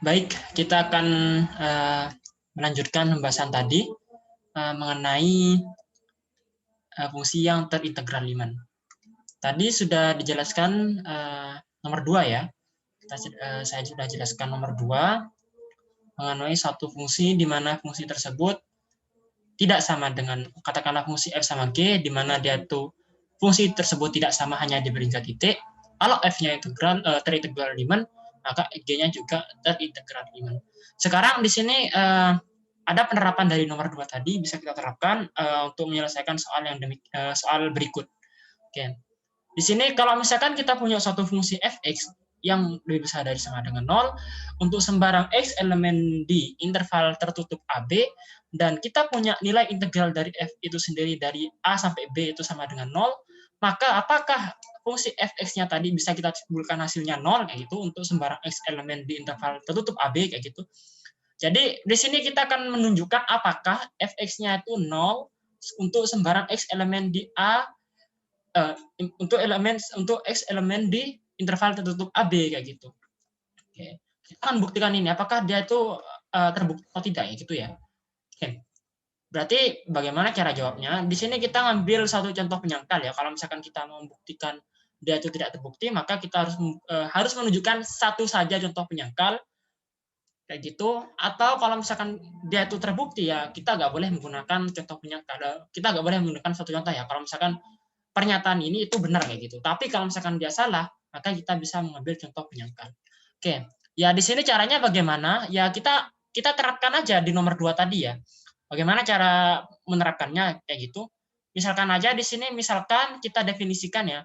Baik, kita akan melanjutkan pembahasan tadi mengenai fungsi yang terintegral Riemann. Tadi sudah dijelaskan nomor 2 ya. Saya sudah jelaskan nomor 2 mengenai satu fungsi di mana fungsi tersebut tidak sama dengan, katakanlah fungsi f sama g, di mana dia itu fungsi tersebut tidak sama hanya diberi titik. Kalau f-nya terintegral Riemann, maka g-nya juga terintegral Riemann. Sekarang di sini ada penerapan dari nomor 2 tadi bisa kita terapkan untuk menyelesaikan soal berikut. Oke. Di sini kalau misalkan kita punya suatu fungsi fx yang lebih besar dari sama dengan 0 untuk sembarang x elemen di interval tertutup AB, dan kita punya nilai integral dari f itu sendiri dari A sampai B itu sama dengan 0, maka apakah fungsi fx-nya tadi bisa kita simpulkan hasilnya 0 kayak gitu untuk sembarang x elemen di interval tertutup AB kayak gitu. Jadi di sini kita akan menunjukkan apakah fx-nya itu 0 untuk sembarang x elemen di A untuk x elemen di interval tertutup AB kayak gitu. Oke. Kita akan buktikan ini apakah dia itu terbukti atau tidak ya gitu ya. Oke. Berarti bagaimana cara jawabnya? Di sini kita ngambil satu contoh penyangkal ya. Kalau misalkan kita mau membuktikan dia itu tidak terbukti, maka kita harus menunjukkan satu saja contoh penyangkal kayak gitu. Atau kalau misalkan dia itu terbukti ya, kita nggak boleh menggunakan contoh penyangkal. Kita nggak boleh menggunakan satu contoh ya. Kalau misalkan pernyataan ini itu benar kayak gitu. Tapi kalau misalkan dia salah, maka kita bisa mengambil contoh penyangkal. Oke, ya di sini caranya bagaimana? Ya kita terapkan aja di nomor 2 tadi ya. Bagaimana cara menerapkannya kayak gitu? Misalkan aja di sini misalkan kita definisikan ya.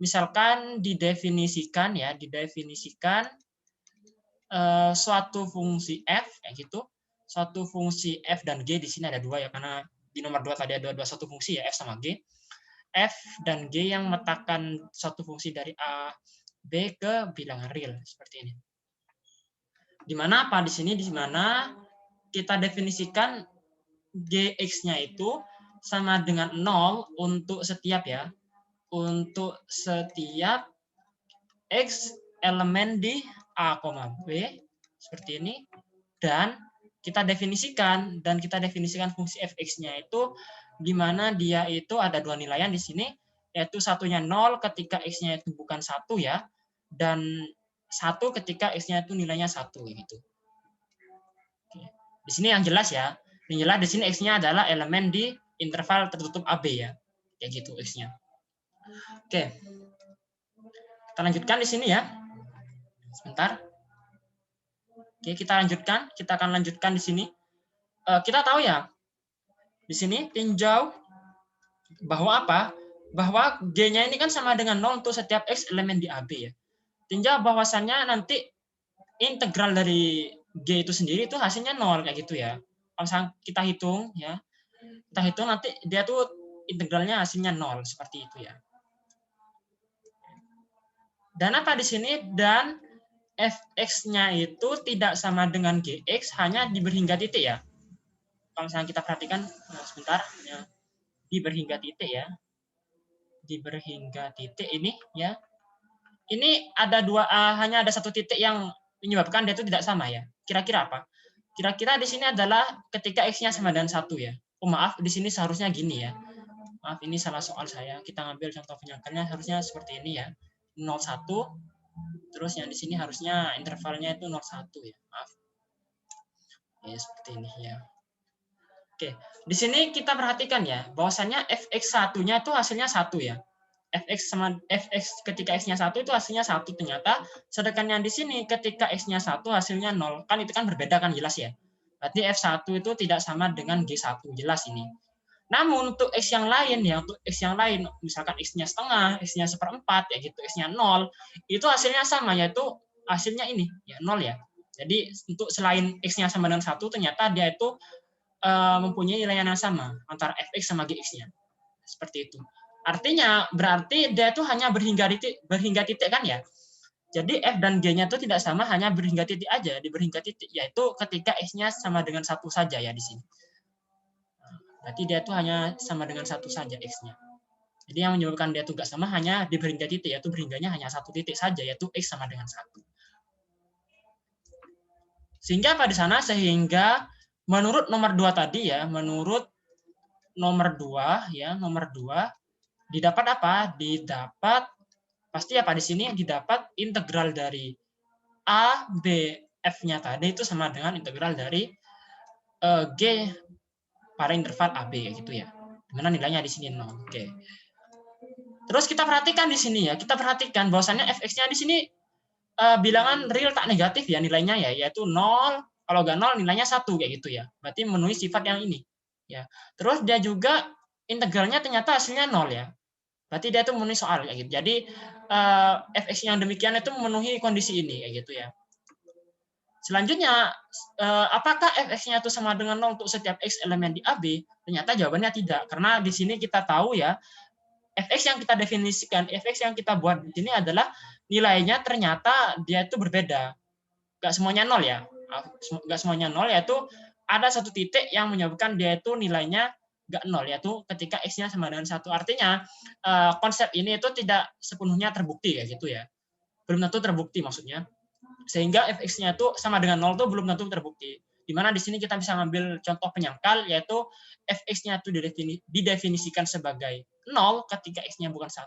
Misalkan didefinisikan suatu fungsi f kayak gitu. Suatu fungsi f dan g di sini ada 2 ya, karena di nomor 2 tadi ada satu fungsi ya f sama g. F dan G yang memetakan satu fungsi dari A, B ke bilangan real seperti ini. Di mana apa di sini? Di mana kita definisikan Gx-nya itu sama dengan 0 untuk setiap ya, untuk setiap X elemen di A, B seperti ini, dan kita definisikan fungsi fx-nya itu di mana dia itu ada dua nilaian di sini, yaitu satunya 0 ketika x-nya itu bukan 1 ya, dan 1 ketika x-nya itu nilainya 1 gitu. Di sini yang jelas ya. Yang jelas di sini x-nya adalah elemen di interval tertutup AB ya. Kayak gitu x-nya. Oke. Kita lanjutkan di sini ya. Sebentar. Oke, kita lanjutkan. Kita akan lanjutkan di sini. Kita tahu ya, di sini tinjau bahwa apa? Bahwa G-nya ini kan sama dengan 0 untuk setiap X elemen di AB ya. Tinjau bahwasannya nanti integral dari G itu sendiri itu hasilnya 0 kayak gitu ya. Kalau kita hitung ya, kita hitung nanti dia tuh integralnya hasilnya 0 seperti itu ya. Dan apa di sini? Dan fx-nya itu tidak sama dengan gx, hanya diberi hingga titik ya. Kalau misalnya kita perhatikan sebentar ya, diberi hingga titik ya, diberi hingga titik ini ya. Ini ada hanya ada satu titik yang menyebabkan dia itu tidak sama ya. Kira-kira apa? Kira-kira di sini adalah ketika x-nya sama dengan 1 ya. Oh maaf, di sini seharusnya gini ya. Maaf, ini salah soal saya. Kita ngambil contoh penyangkalnya harusnya seperti ini ya. 01, terus yang di sini harusnya intervalnya itu 01 ya. Maaf. Ya, seperti ini ya. Oke, di sini kita perhatikan ya, bahwasannya fx1-nya itu hasilnya 1 ya. Fx ketika x-nya 1 itu hasilnya 1 ternyata, sedangkan yang di sini ketika x-nya 1 hasilnya 0. Kan itu kan berbeda kan, jelas ya. Berarti f1 itu tidak sama dengan g1, jelas ini. Namun untuk x yang lain ya, untuk x yang lain, misalkan x-nya setengah, x-nya seperempat, ya gitu, x-nya 0, itu hasilnya sama, yaitu hasilnya ini, ya 0 ya. Jadi untuk selain x-nya sama dengan 1, ternyata dia itu mempunyai nilai yang sama antara fx sama gx-nya. Seperti itu. Artinya berarti dia itu hanya berhingga titik kan ya. Jadi f dan g-nya itu tidak sama, hanya berhingga titik aja, berhingga titik, yaitu ketika x-nya sama dengan 1 saja ya di sini. Berarti dia itu hanya sama dengan 1 saja x-nya. Jadi yang menyebabkan dia itu nggak sama hanya di berhingga titik, yaitu berhingganya hanya 1 titik saja, yaitu x sama dengan 1. Sehingga apa di sana? Sehingga menurut nomor 2 tadi ya, menurut nomor 2 ya, nomor 2 didapat apa? Didapat pasti apa di sini didapat integral dari A, B, F-nya tadi itu sama dengan integral dari G pada interval AB kayak gitu ya. Dimana nilainya di sini 0. Oke. Terus kita perhatikan di sini ya, kita perhatikan bahwasannya fx-nya di sini bilangan real tak negatif ya nilainya ya, yaitu 0, kalau nggak 0 nilainya 1 kayak gitu ya. Berarti memenuhi sifat yang ini. Ya. Terus dia juga integralnya ternyata hasilnya 0 ya. Berarti dia itu memenuhi soal kayak gitu. Jadi fx yang demikian itu memenuhi kondisi ini kayak gitu ya. Selanjutnya, apakah fx-nya itu sama dengan 0 untuk setiap x elemen di AB? Ternyata jawabannya tidak, karena di sini kita tahu ya, fx yang kita definisikan, fx yang kita buat di sini adalah nilainya ternyata dia itu berbeda. Nggak semuanya 0 ya. Nggak semuanya 0, yaitu ada satu titik yang menyebabkan dia itu nilainya nggak 0, yaitu ketika x-nya sama dengan 1. Artinya, konsep ini itu tidak sepenuhnya terbukti ya gitu ya. Belum tentu terbukti maksudnya. Sehingga fx-nya itu sama dengan 0 itu belum tentu terbukti. Di mana di sini kita bisa ngambil contoh penyangkal, yaitu fx-nya itu didefinisikan sebagai 0 ketika x-nya bukan 1,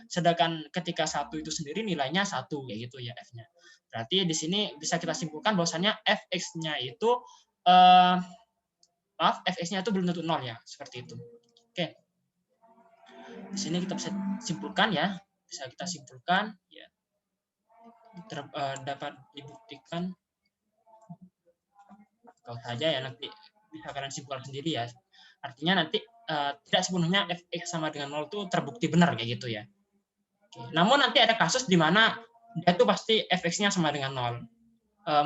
sedangkan ketika 1 itu sendiri nilainya 1, kayak gitu ya f-nya. Berarti di sini bisa kita simpulkan bahwasannya fx-nya itu fx-nya itu belum tentu 0 ya, seperti itu. Oke. Di sini kita bisa simpulkan ya, bisa kita simpulkan ya. Dapat dibuktikan kalau saja ya, nanti bisa kalian simpulkan sendiri ya. Artinya nanti tidak sepenuhnya fx sama dengan 0 itu terbukti benar kayak gitu ya. Oke. Namun nanti ada kasus di mana dia itu pasti fx-nya sama dengan 0.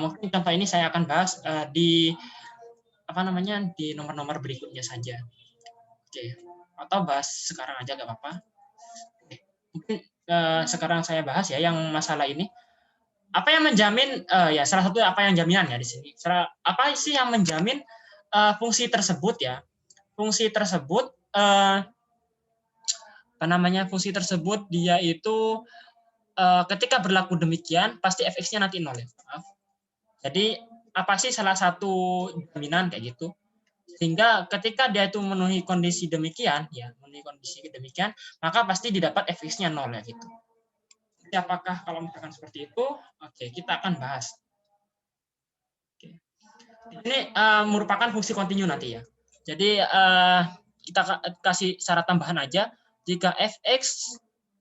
Mungkin contoh ini saya akan bahas di di nomor-nomor berikutnya saja. Oke. Atau bahas sekarang aja nggak apa-apa. Mungkin sekarang saya bahas ya yang masalah ini. Apa yang menjamin ya salah satu apa yang jaminan ya di sini. Apa sih yang menjamin fungsi tersebut ya? Fungsi tersebut fungsi tersebut dia itu ketika berlaku demikian pasti fx-nya nanti 0 ya. Maaf. Jadi apa sih salah satu jaminan kayak gitu? Sehingga ketika dia itu memenuhi kondisi demikian ya, maka pasti didapat fx-nya 0 ya gitu. Apakah kalau misalkan seperti itu? Oke, kita akan bahas. Oke. Ini merupakan fungsi kontinu nanti ya. Jadi kita kasih syarat tambahan aja. Jika fx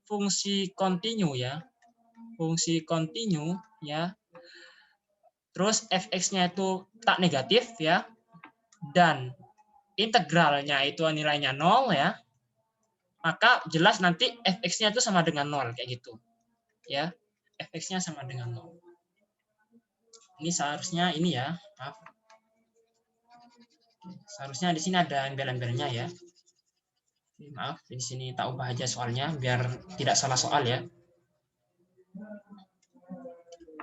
fungsi kontinu ya, terus fx-nya itu tak negatif ya, dan integralnya itu nilainya 0 ya, maka jelas nanti fx-nya itu sama dengan 0 kayak gitu. Ya, fx-nya sama dengan 0. Ini seharusnya ini ya, maaf. Seharusnya di sini ada embel-embelnya ya. Maaf, di sini tak ubah aja soalnya biar tidak salah soal ya.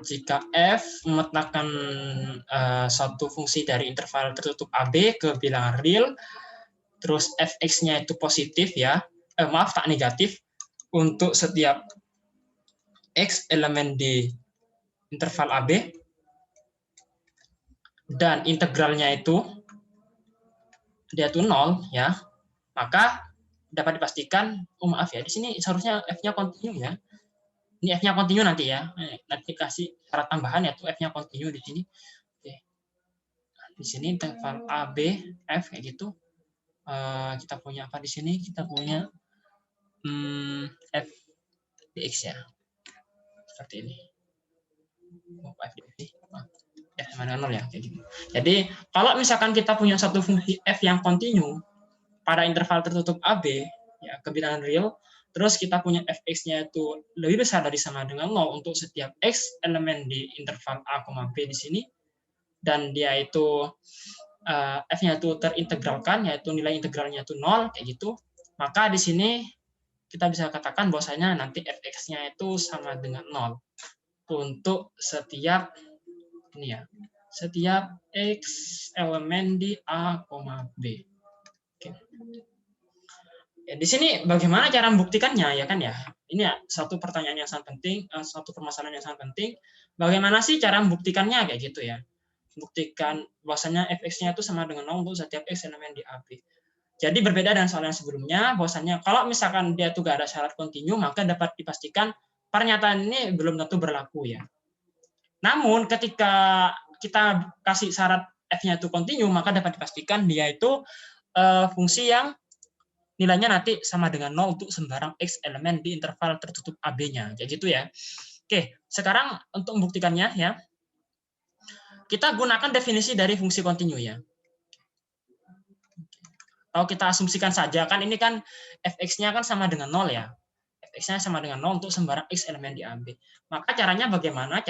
Jika f memetakan suatu fungsi dari interval tertutup AB ke bilangan real, terus fx-nya itu positif ya, tak negatif untuk setiap x elemen di interval AB, dan integralnya itu dia itu 0 ya, maka dapat dipastikan, maaf ya, di sini seharusnya f-nya kontinu ya. Ini f-nya kontinu nanti ya. Nanti kasih syarat tambahan yaitu f-nya kontinu di sini. Oke. Di sini interval A, B, F kayak gitu. Kita punya apa di sini? Kita punya f dx ya. Seperti ini. F dx. F sama dengan 0 ya, kayak gitu. Jadi, kalau misalkan kita punya satu fungsi f yang kontinu pada interval tertutup AB ya, ke bilangan real, terus kita punya fx-nya itu lebih besar dari sama dengan 0 untuk setiap x elemen di interval A, B di sini, dan dia itu f-nya itu terintegralkan, yaitu nilai integralnya itu 0, kayak gitu, maka di sini kita bisa katakan bahwasanya nanti fx-nya itu sama dengan 0 untuk setiap ini ya, setiap x elemen di A, B. Oke. Ya, di sini bagaimana cara membuktikannya ya kan ya? Ini ya satu pertanyaan yang sangat penting, satu permasalahan yang sangat penting. Bagaimana sih cara membuktikannya kayak gitu ya? buktikan bahwasanya fx-nya itu sama dengan 0 untuk setiap x elemen di AB. Jadi berbeda dengan soal yang sebelumnya, bahwasanya kalau misalkan dia itu nggak ada syarat kontinu, maka dapat dipastikan pernyataan ini belum tentu berlaku ya. Namun ketika kita kasih syarat f-nya itu kontinu, maka dapat dipastikan dia itu fungsi yang nilainya nanti sama dengan 0 untuk sembarang x elemen di interval tertutup AB-nya. Kayak gitu ya. Oke, sekarang untuk membuktikannya ya, kita gunakan definisi dari fungsi kontinu ya. Kalau kita asumsikan saja, kan ini kan fx-nya kan sama dengan 0 ya. Fx-nya sama dengan 0 untuk sembarang x elemen di AB. Maka caranya bagaimana?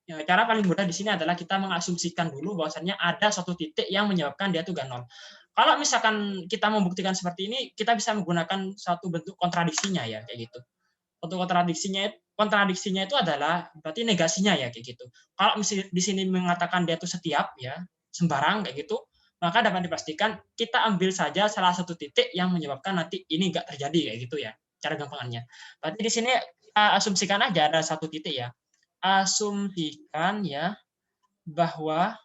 Cara paling mudah di sini adalah kita mengasumsikan dulu bahwasannya ada suatu titik yang menyebabkan dia itu gak 0. Kalau misalkan kita membuktikan seperti ini, kita bisa menggunakan satu bentuk kontradiksinya ya, kayak gitu. Untuk kontradiksinya itu adalah berarti negasinya ya, kayak gitu. Kalau misalnya di sini mengatakan dia itu setiap ya, sembarang kayak gitu, maka dapat dipastikan kita ambil saja salah satu titik yang menyebabkan nanti ini enggak terjadi kayak gitu ya, cara gampangannya. Berarti di sini kita asumsikan aja ada satu titik ya. Asumsikan ya bahwa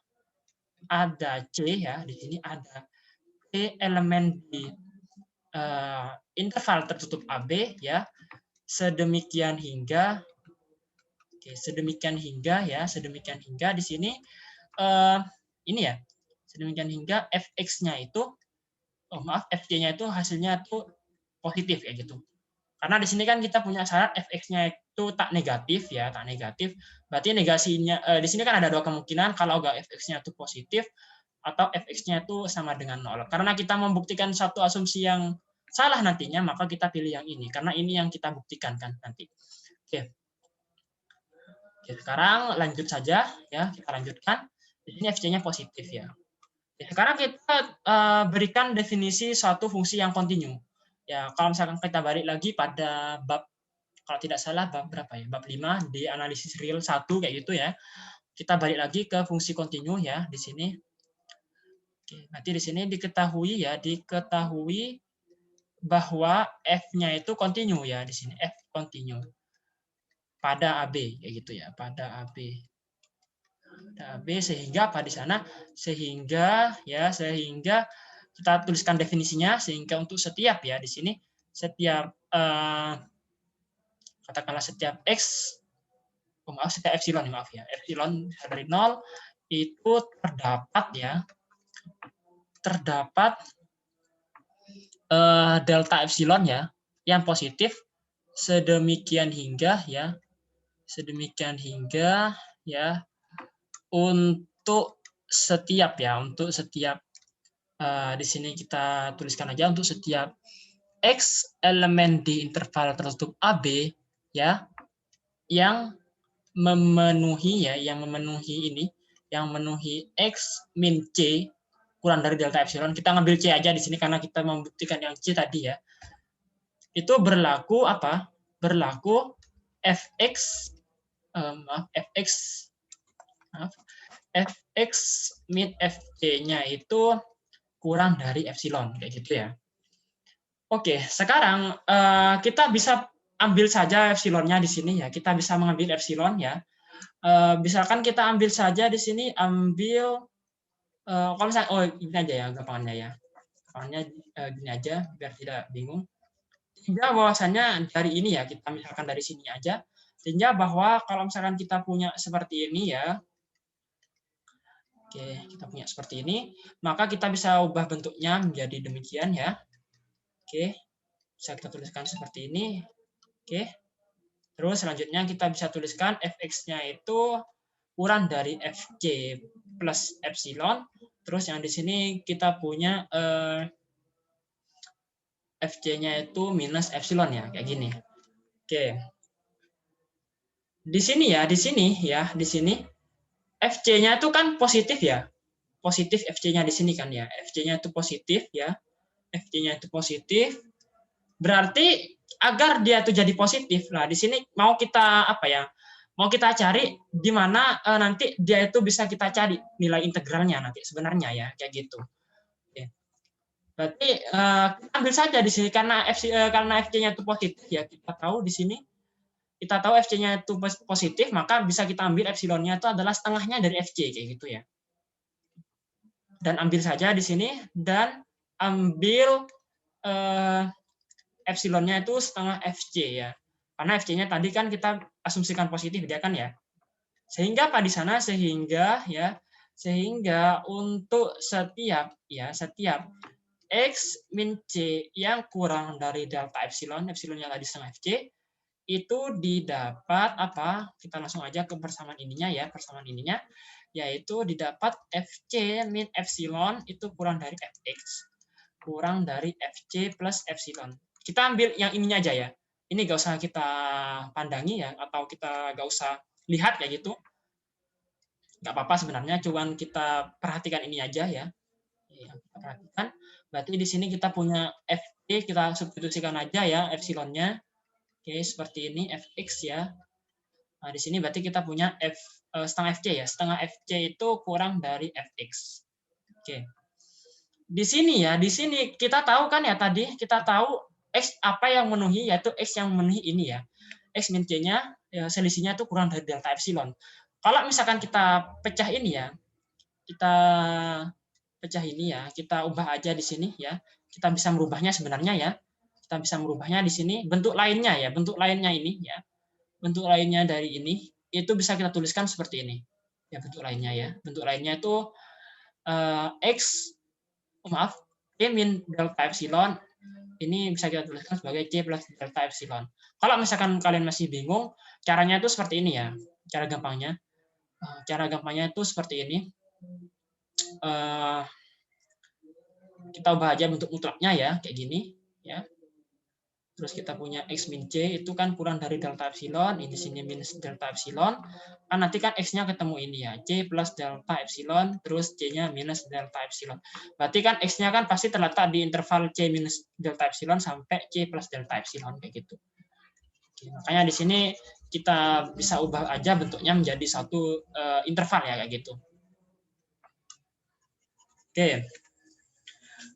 ada C ya, di sini ada C elemen di interval tertutup AB ya, sedemikian hingga sedemikian hingga di sini ini ya, sedemikian hingga fx-nya itu fj-nya itu hasilnya itu positif ya gitu. Karena di sini kan kita punya syarat fx-nya itu tak negatif ya, tak negatif. Berarti negasinya di sini kan ada dua kemungkinan, kalau enggak fx-nya itu positif atau fx-nya itu sama dengan 0. Karena kita membuktikan satu asumsi yang salah nantinya, maka kita pilih yang ini karena ini yang kita buktikan kan nanti. Oke. Oke, sekarang lanjut saja ya, kita lanjutkan. Di sini fc-nya positif ya. Sekarang kita berikan definisi suatu fungsi yang kontinu. Ya, kalau misalkan kita balik lagi pada bab, kalau tidak salah bab berapa ya? Bab 5 di analisis real 1 kayak gitu ya. Kita balik lagi ke fungsi kontinu ya di sini. Oke, nanti di sini diketahui bahwa f-nya itu kontinu ya di sini, f kontinu pada AB kayak gitu ya, pada AB. Sehingga apa di sana? Sehingga kita tuliskan definisinya, sehingga untuk setiap ya di sini setiap katakanlah setiap x, setiap epsilon epsilon dari 0 itu terdapat delta epsilon ya yang positif sedemikian hingga untuk setiap di sini kita tuliskan aja untuk setiap x elemen di interval tertutup AB ya yang memenuhi x min c kurang dari delta epsilon. Kita ngambil c aja di sini karena kita membuktikan yang c tadi ya. Itu berlaku apa? Berlaku fx min fj-nya itu kurang dari epsilon kayak gitu ya. Oke, sekarang kita bisa ambil saja epsilonnya di sini ya. Kita bisa mengambil epsilon ya. Misalkan kita ambil saja di sini kalau misalnya ini aja ya gampangannya ya. Gampangannya gini aja biar tidak bingung. Sehingga bahwasannya dari ini ya, kita misalkan dari sini aja. Sehingga bahwa kalau misalkan kita punya seperti ini ya. Oke, kita punya seperti ini, maka kita bisa ubah bentuknya menjadi demikian ya. Oke, bisa kita tuliskan seperti ini. Oke, terus selanjutnya kita bisa tuliskan fx-nya itu kurang dari fj plus epsilon. Terus yang di sini kita punya fj-nya itu minus epsilon ya, kayak gini. Oke, di sini fj-nya itu kan positif ya, positif fj-nya di sini kan ya, fj-nya itu positif ya, fj-nya itu positif. Berarti agar dia itu jadi positif, nah di sini mau kita cari di mana nanti dia itu bisa kita cari nilai integralnya nanti sebenarnya ya, kayak gitu. Oke. Berarti kita ambil saja di sini karena fj-nya itu positif ya, kita tahu di sini fj-nya itu positif, maka bisa kita ambil epsilonnya itu adalah setengahnya dari fj kayak gitu ya. dan ambil saja di sini dan ambil epsilonnya itu setengah Fc ya. Karena Fc-nya tadi kan kita asumsikan positif dia kan ya. Sehingga apa di sana sehingga untuk setiap X min C yang kurang dari delta epsilonnya tadi setengah Fc, itu didapat apa? Kita langsung aja ke persamaan ininya ya, yaitu didapat Fc min epsilon itu kurang dari Fx, kurang dari Fc plus epsilon. Kita ambil yang ininya aja ya. Ini gak usah kita pandangi ya, atau kita gak usah lihat ya gitu. Nggak apa-apa sebenarnya, cuman kita perhatikan ini aja ya. Kita perhatikan. Berarti di sini kita punya Fc, kita substitusikan aja ya epsilonnya. Oke, seperti ini Fx ya. Nah, di sini berarti kita punya setengah Fc ya. Setengah Fc itu kurang dari Fx. Oke. Di sini kita tahu kan ya tadi, kita tahu X apa yang memenuhi, yaitu X yang memenuhi ini ya. X min C-nya, ya, selisihnya itu kurang dari delta epsilon. Kalau misalkan kita pecah ini ya, kita ubah aja di sini ya. Kita bisa merubahnya sebenarnya ya. Kita bisa merubahnya di sini. Bentuk lainnya ini ya. Bentuk lainnya dari ini, itu bisa kita tuliskan seperti ini. Ya, bentuk lainnya ya. Bentuk lainnya itu C min delta epsilon, ini bisa kita tuliskan sebagai C plus delta epsilon. Kalau misalkan kalian masih bingung, caranya itu seperti ini ya. Cara gampangnya itu seperti ini. Kita ubah aja bentuk mutlaknya ya, kayak gini ya. Terus kita punya X min C itu kan kurang dari delta epsilon, ini sini minus delta epsilon. Kan nanti kan X-nya ketemu ini ya, C plus delta epsilon, terus C-nya minus delta epsilon. Berarti kan X-nya kan pasti terletak di interval C minus delta epsilon sampai C plus delta epsilon, kayak gitu. Oke, makanya di sini kita bisa ubah aja bentuknya menjadi satu interval ya, kayak gitu. Oke.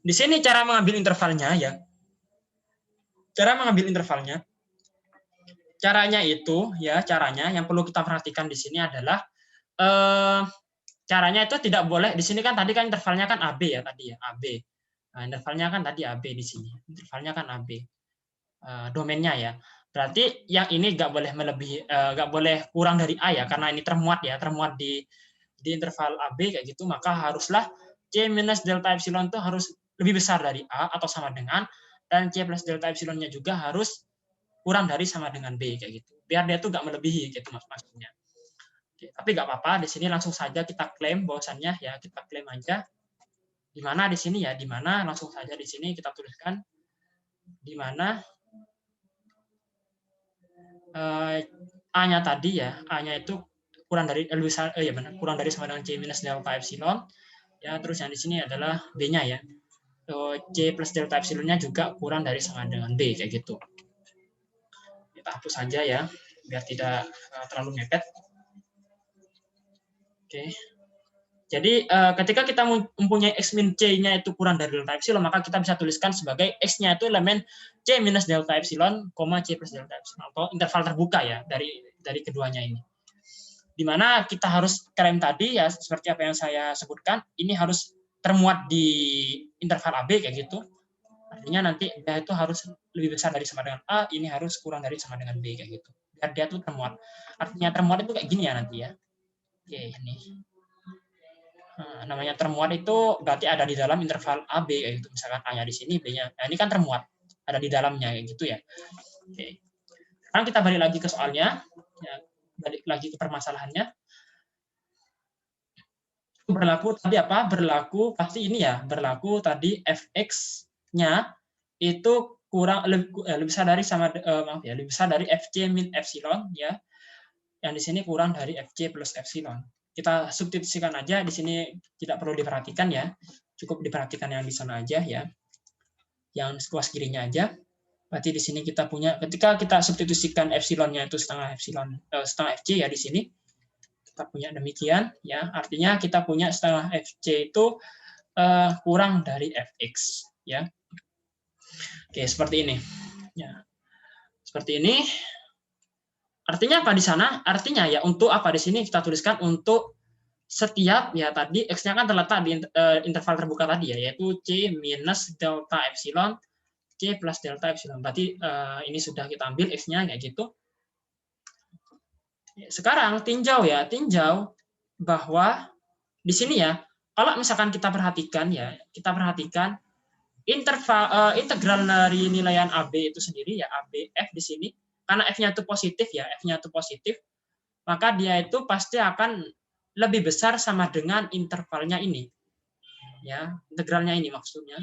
Di sini cara mengambil intervalnya ya. Caranya yang perlu kita perhatikan di sini adalah caranya itu tidak boleh di sini kan tadi kan intervalnya kan AB ya tadi ya, AB. Nah, intervalnya kan tadi AB di sini. Intervalnya kan AB. Domainnya ya. Berarti yang ini nggak boleh melebihi, nggak boleh kurang dari A ya, karena ini termuat di interval AB kayak gitu, maka haruslah C minus delta epsilon itu harus lebih besar dari A atau sama dengan, dan C plus delta epsilonnya juga harus kurang dari sama dengan B kayak gitu. Biar dia tuh nggak melebihi gitu maksudnya. Oke, tapi nggak apa-apa, di sini langsung saja kita klaim bahwasannya ya, kita klaim aja. Di mana di sini ya, di mana langsung saja di sini kita tuliskan di mana A-nya tadi ya, A-nya itu kurang dari kurang dari sama dengan C minus delta epsilon. Ya, terus yang di sini adalah B-nya ya. C plus delta epsilonnya juga kurang dari sama dengan B kayak gitu. Kita hapus saja ya, biar tidak terlalu mepet. Oke. Jadi ketika kita mempunyai X min C-nya itu kurang dari delta epsilon, maka kita bisa tuliskan sebagai X-nya itu elemen C minus delta epsilon, C plus delta epsilon, atau interval terbuka ya dari keduanya ini. Di mana kita harus klaim tadi ya, seperti apa yang saya sebutkan, ini harus termuat di interval AB kayak gitu. Artinya nanti dia itu harus lebih besar dari sama dengan A, ini harus kurang dari sama dengan B kayak gitu. Biar dia tuh termuat. Artinya termuat itu kayak gini ya nanti ya. Oke, ini. Nah, namanya termuat itu berarti ada di dalam interval AB kayak gitu. Misalkan A-nya di sini, B-nya. Nah, ini kan termuat, ada di dalamnya kayak gitu ya. Oke. Sekarang kita balik lagi ke soalnya. Ya, balik lagi ke permasalahannya. Berlaku tadi apa? Berlaku pasti ini ya, berlaku tadi Fx-nya itu kurang lebih besar dari lebih besar dari Fc min epsilon ya. Yang di sini kurang dari Fc plus epsilon. Kita substitusikan aja di sini, tidak perlu diperhatikan ya. Cukup diperhatikan yang di sana aja ya. Yang seluas kirinya aja. Berarti di sini kita punya, ketika kita substitusikan epsilonnya itu setengah Fc ya di sini. Kita punya demikian ya, artinya kita punya setengah Fc itu kurang dari Fx ya. Oke, seperti ini ya. Seperti ini. Artinya apa di sana? Artinya ya untuk apa di sini kita tuliskan untuk setiap ya tadi X-nya kan terletak di interval terbuka tadi ya, yaitu C minus delta epsilon, C plus delta epsilon. Berarti ini sudah kita ambil X-nya kayak gitu. Sekarang tinjau ya, tinjau bahwa di sini ya, kalau misalkan kita perhatikan ya, kita perhatikan integral dari nilaian AB itu sendiri ya, AB F di sini, karena F-nya itu positif ya, F-nya itu positif, maka dia itu pasti akan lebih besar sama dengan intervalnya ini. Ya, integralnya ini maksudnya.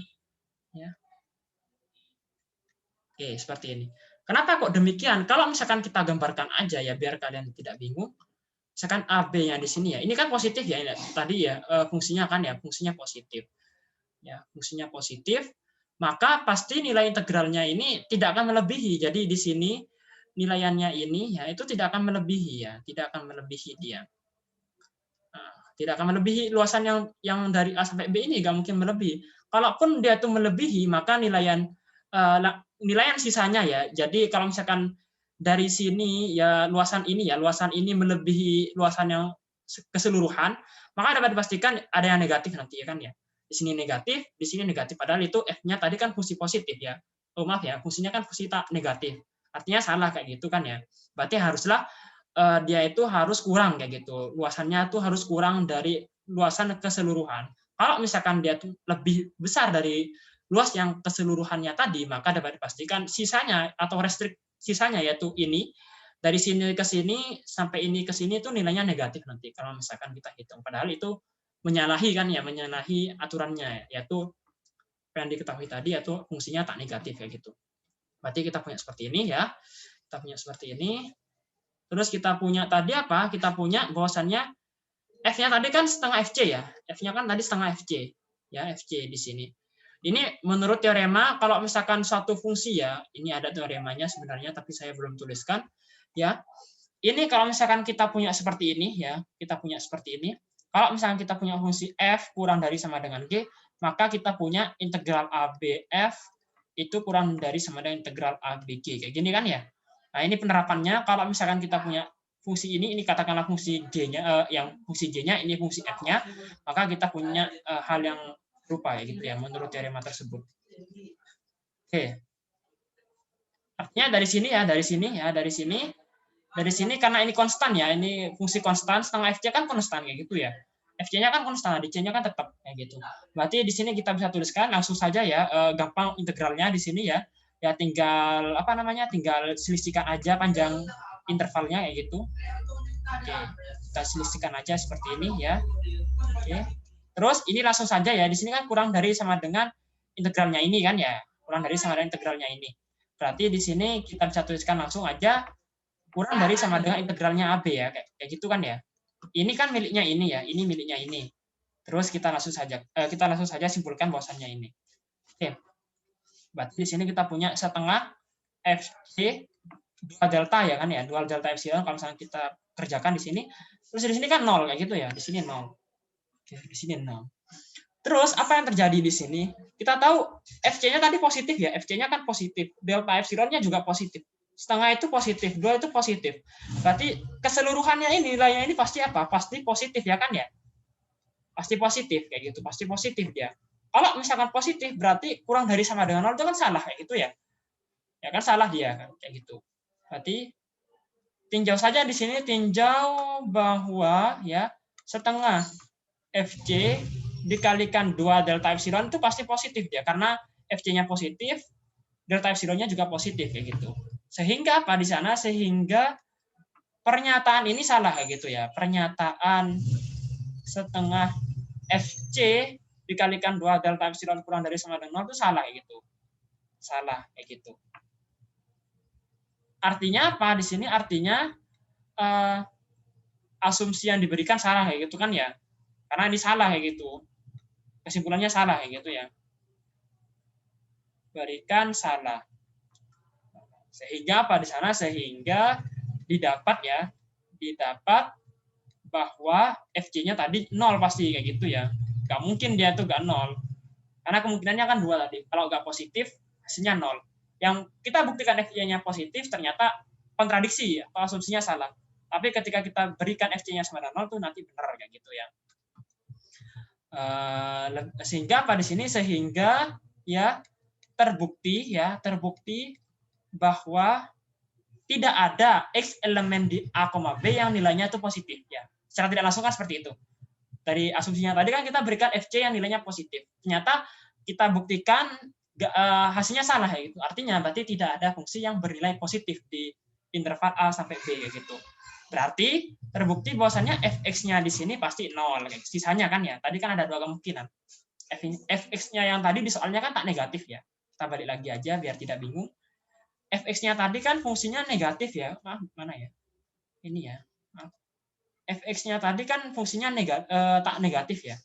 Ya. Oke, seperti ini. Kenapa kok demikian? Kalau misalkan kita gambarkan aja ya, biar kalian tidak bingung. Misalkan AB yang di sini ya, ini kan positif ya, ini, tadi ya fungsinya kan ya, fungsinya positif. Ya, fungsinya positif, maka pasti nilai integralnya ini tidak akan melebihi. Jadi di sini nilaiannya ini ya itu tidak akan melebihi ya, tidak akan melebihi dia. Nah, tidak akan melebihi luasan yang dari A sampai B ini, nggak mungkin melebihi. Kalaupun dia itu melebihi, maka nilaian sisanya ya. Jadi kalau misalkan dari sini ya luasan ini melebihi luasan yang keseluruhan, maka dapat dipastikan ada yang negatif nanti ya kan ya. Di sini negatif, di sini negatif. Padahal itu F-nya tadi kan fungsi positif ya. Oh maaf ya, fungsinya kan fungsi tak negatif. Artinya salah kayak gitu kan ya. Berarti haruslah dia itu harus kurang kayak gitu. Luasannya itu harus kurang dari luasan keseluruhan. Kalau misalkan dia tuh lebih besar dari luas yang keseluruhannya tadi, maka dapat dipastikan sisanya atau sisanya yaitu ini dari sini ke sini sampai ini ke sini itu nilainya negatif nanti kalau misalkan kita hitung. Padahal itu menyalahi kan ya, menyalahi aturannya yaitu apa yang diketahui tadi yaitu fungsinya tak negatif kayak gitu. Berarti kita punya seperti ini ya. Kita punya seperti ini. Terus kita punya tadi apa? Kita punya bahwasannya F-nya tadi kan setengah FC ya. F-nya kan tadi setengah FC. Ya, FC di sini. Ini menurut teorema, kalau misalkan suatu fungsi ya, ini ada teoremanya sebenarnya, tapi saya belum tuliskan. Ya, ini kalau misalkan kita punya seperti ini ya, kita punya seperti ini. Kalau misalkan kita punya fungsi F kurang dari sama dengan G, maka kita punya integral ABF itu kurang dari sama dengan integral ABG. Kayak gini kan ya. Nah, ini penerapannya kalau misalkan kita punya fungsi ini katakanlah fungsi G-nya, yang fungsi G-nya, ini fungsi F-nya, maka kita punya hal yang rupa ya gitu ya menurut teorema tersebut. Oke. Artinya dari sini karena ini konstan ya, ini fungsi konstan, setengah FC kan konstan kayak gitu ya. FC-nya kan konstan, C-nya kan tetap kayak gitu. Berarti di sini kita bisa tuliskan langsung saja ya, gampang integralnya di sini ya. Ya tinggal apa namanya? Tinggal selisihkan aja panjang intervalnya kayak gitu. Oke. Kita selisihkan aja seperti ini ya. Oke. Terus ini langsung saja ya, di sini kan kurang dari sama dengan integralnya ini kan ya, kurang dari sama dengan integralnya ini. Berarti di sini kita bisa tuliskan langsung aja kurang dari sama dengan integralnya AB ya, kayak gitu kan ya. Ini kan miliknya ini ya, ini miliknya ini. Terus kita langsung saja simpulkan bahwasannya ini. Oke. Berarti di sini kita punya setengah FC dual delta ya kan ya, dual delta epsilon kalau misalnya kita kerjakan di sini. Terus di sini kan 0 kayak gitu ya, di sini 0. Di sini 0. Terus apa yang terjadi di sini? Kita tahu FC-nya tadi positif ya, FC-nya kan positif. Delta epsilonnya juga positif. Setengah itu positif, 2 itu positif. Berarti keseluruhannya ini nilainya ini pasti apa? Pasti positif ya kan ya? Pasti positif kayak gitu, pasti positif dia. Kalau misalkan positif berarti kurang dari sama dengan 0 itu kan salah kayak gitu ya. Ya kan salah dia kan kayak gitu. Berarti tinjau saja di sini, tinjau bahwa ya setengah FC dikalikan 2 delta epsilon itu pasti positif dia karena FC-nya positif, delta epsilonnya juga positif kayak gitu. Sehingga apa di sana? Sehingga pernyataan ini salah kayak gitu ya. Pernyataan setengah FC dikalikan 2 delta epsilon kurang dari sama dengan 0 itu salah kayak gitu. Salah kayak gitu. Artinya apa di sini? Artinya asumsi yang diberikan salah kayak gitu kan ya. Karena ini salah kayak gitu. Kesimpulannya salah kayak gitu ya. Berikan salah. Sehingga apa di sana? Sehingga didapat bahwa FC-nya tadi 0 pasti kayak gitu ya. Gak mungkin dia tuh gak 0. Karena kemungkinannya kan 2 tadi. Kalau gak positif, hasilnya 0. Yang kita buktikan FC-nya positif ternyata kontradiksi atau asumsinya salah. Tapi ketika kita berikan FC-nya sama dengan 0 tuh nanti benar kayak gitu ya. Sehingga apa di sini? Sehingga ya terbukti bahwa tidak ada X elemen di A, B yang nilainya itu positif ya. Secara tidak langsung kan seperti itu. Dari asumsinya tadi kan kita berikan FC yang nilainya positif. Ternyata kita buktikan hasilnya salah ya gitu. Artinya berarti tidak ada fungsi yang bernilai positif di interval A sampai B gitu. Berarti terbukti bahwasannya fx-nya di sini pasti 0. Sisanya kan ya. Tadi kan ada dua kemungkinan. Fx-nya yang tadi di soalnya kan tak negatif ya. Kita balik lagi aja biar tidak bingung. Fx-nya tadi kan fungsinya negatif ya. Maaf, mana ya? Ini ya. Maaf. Fx-nya tadi kan fungsinya tak negatif ya.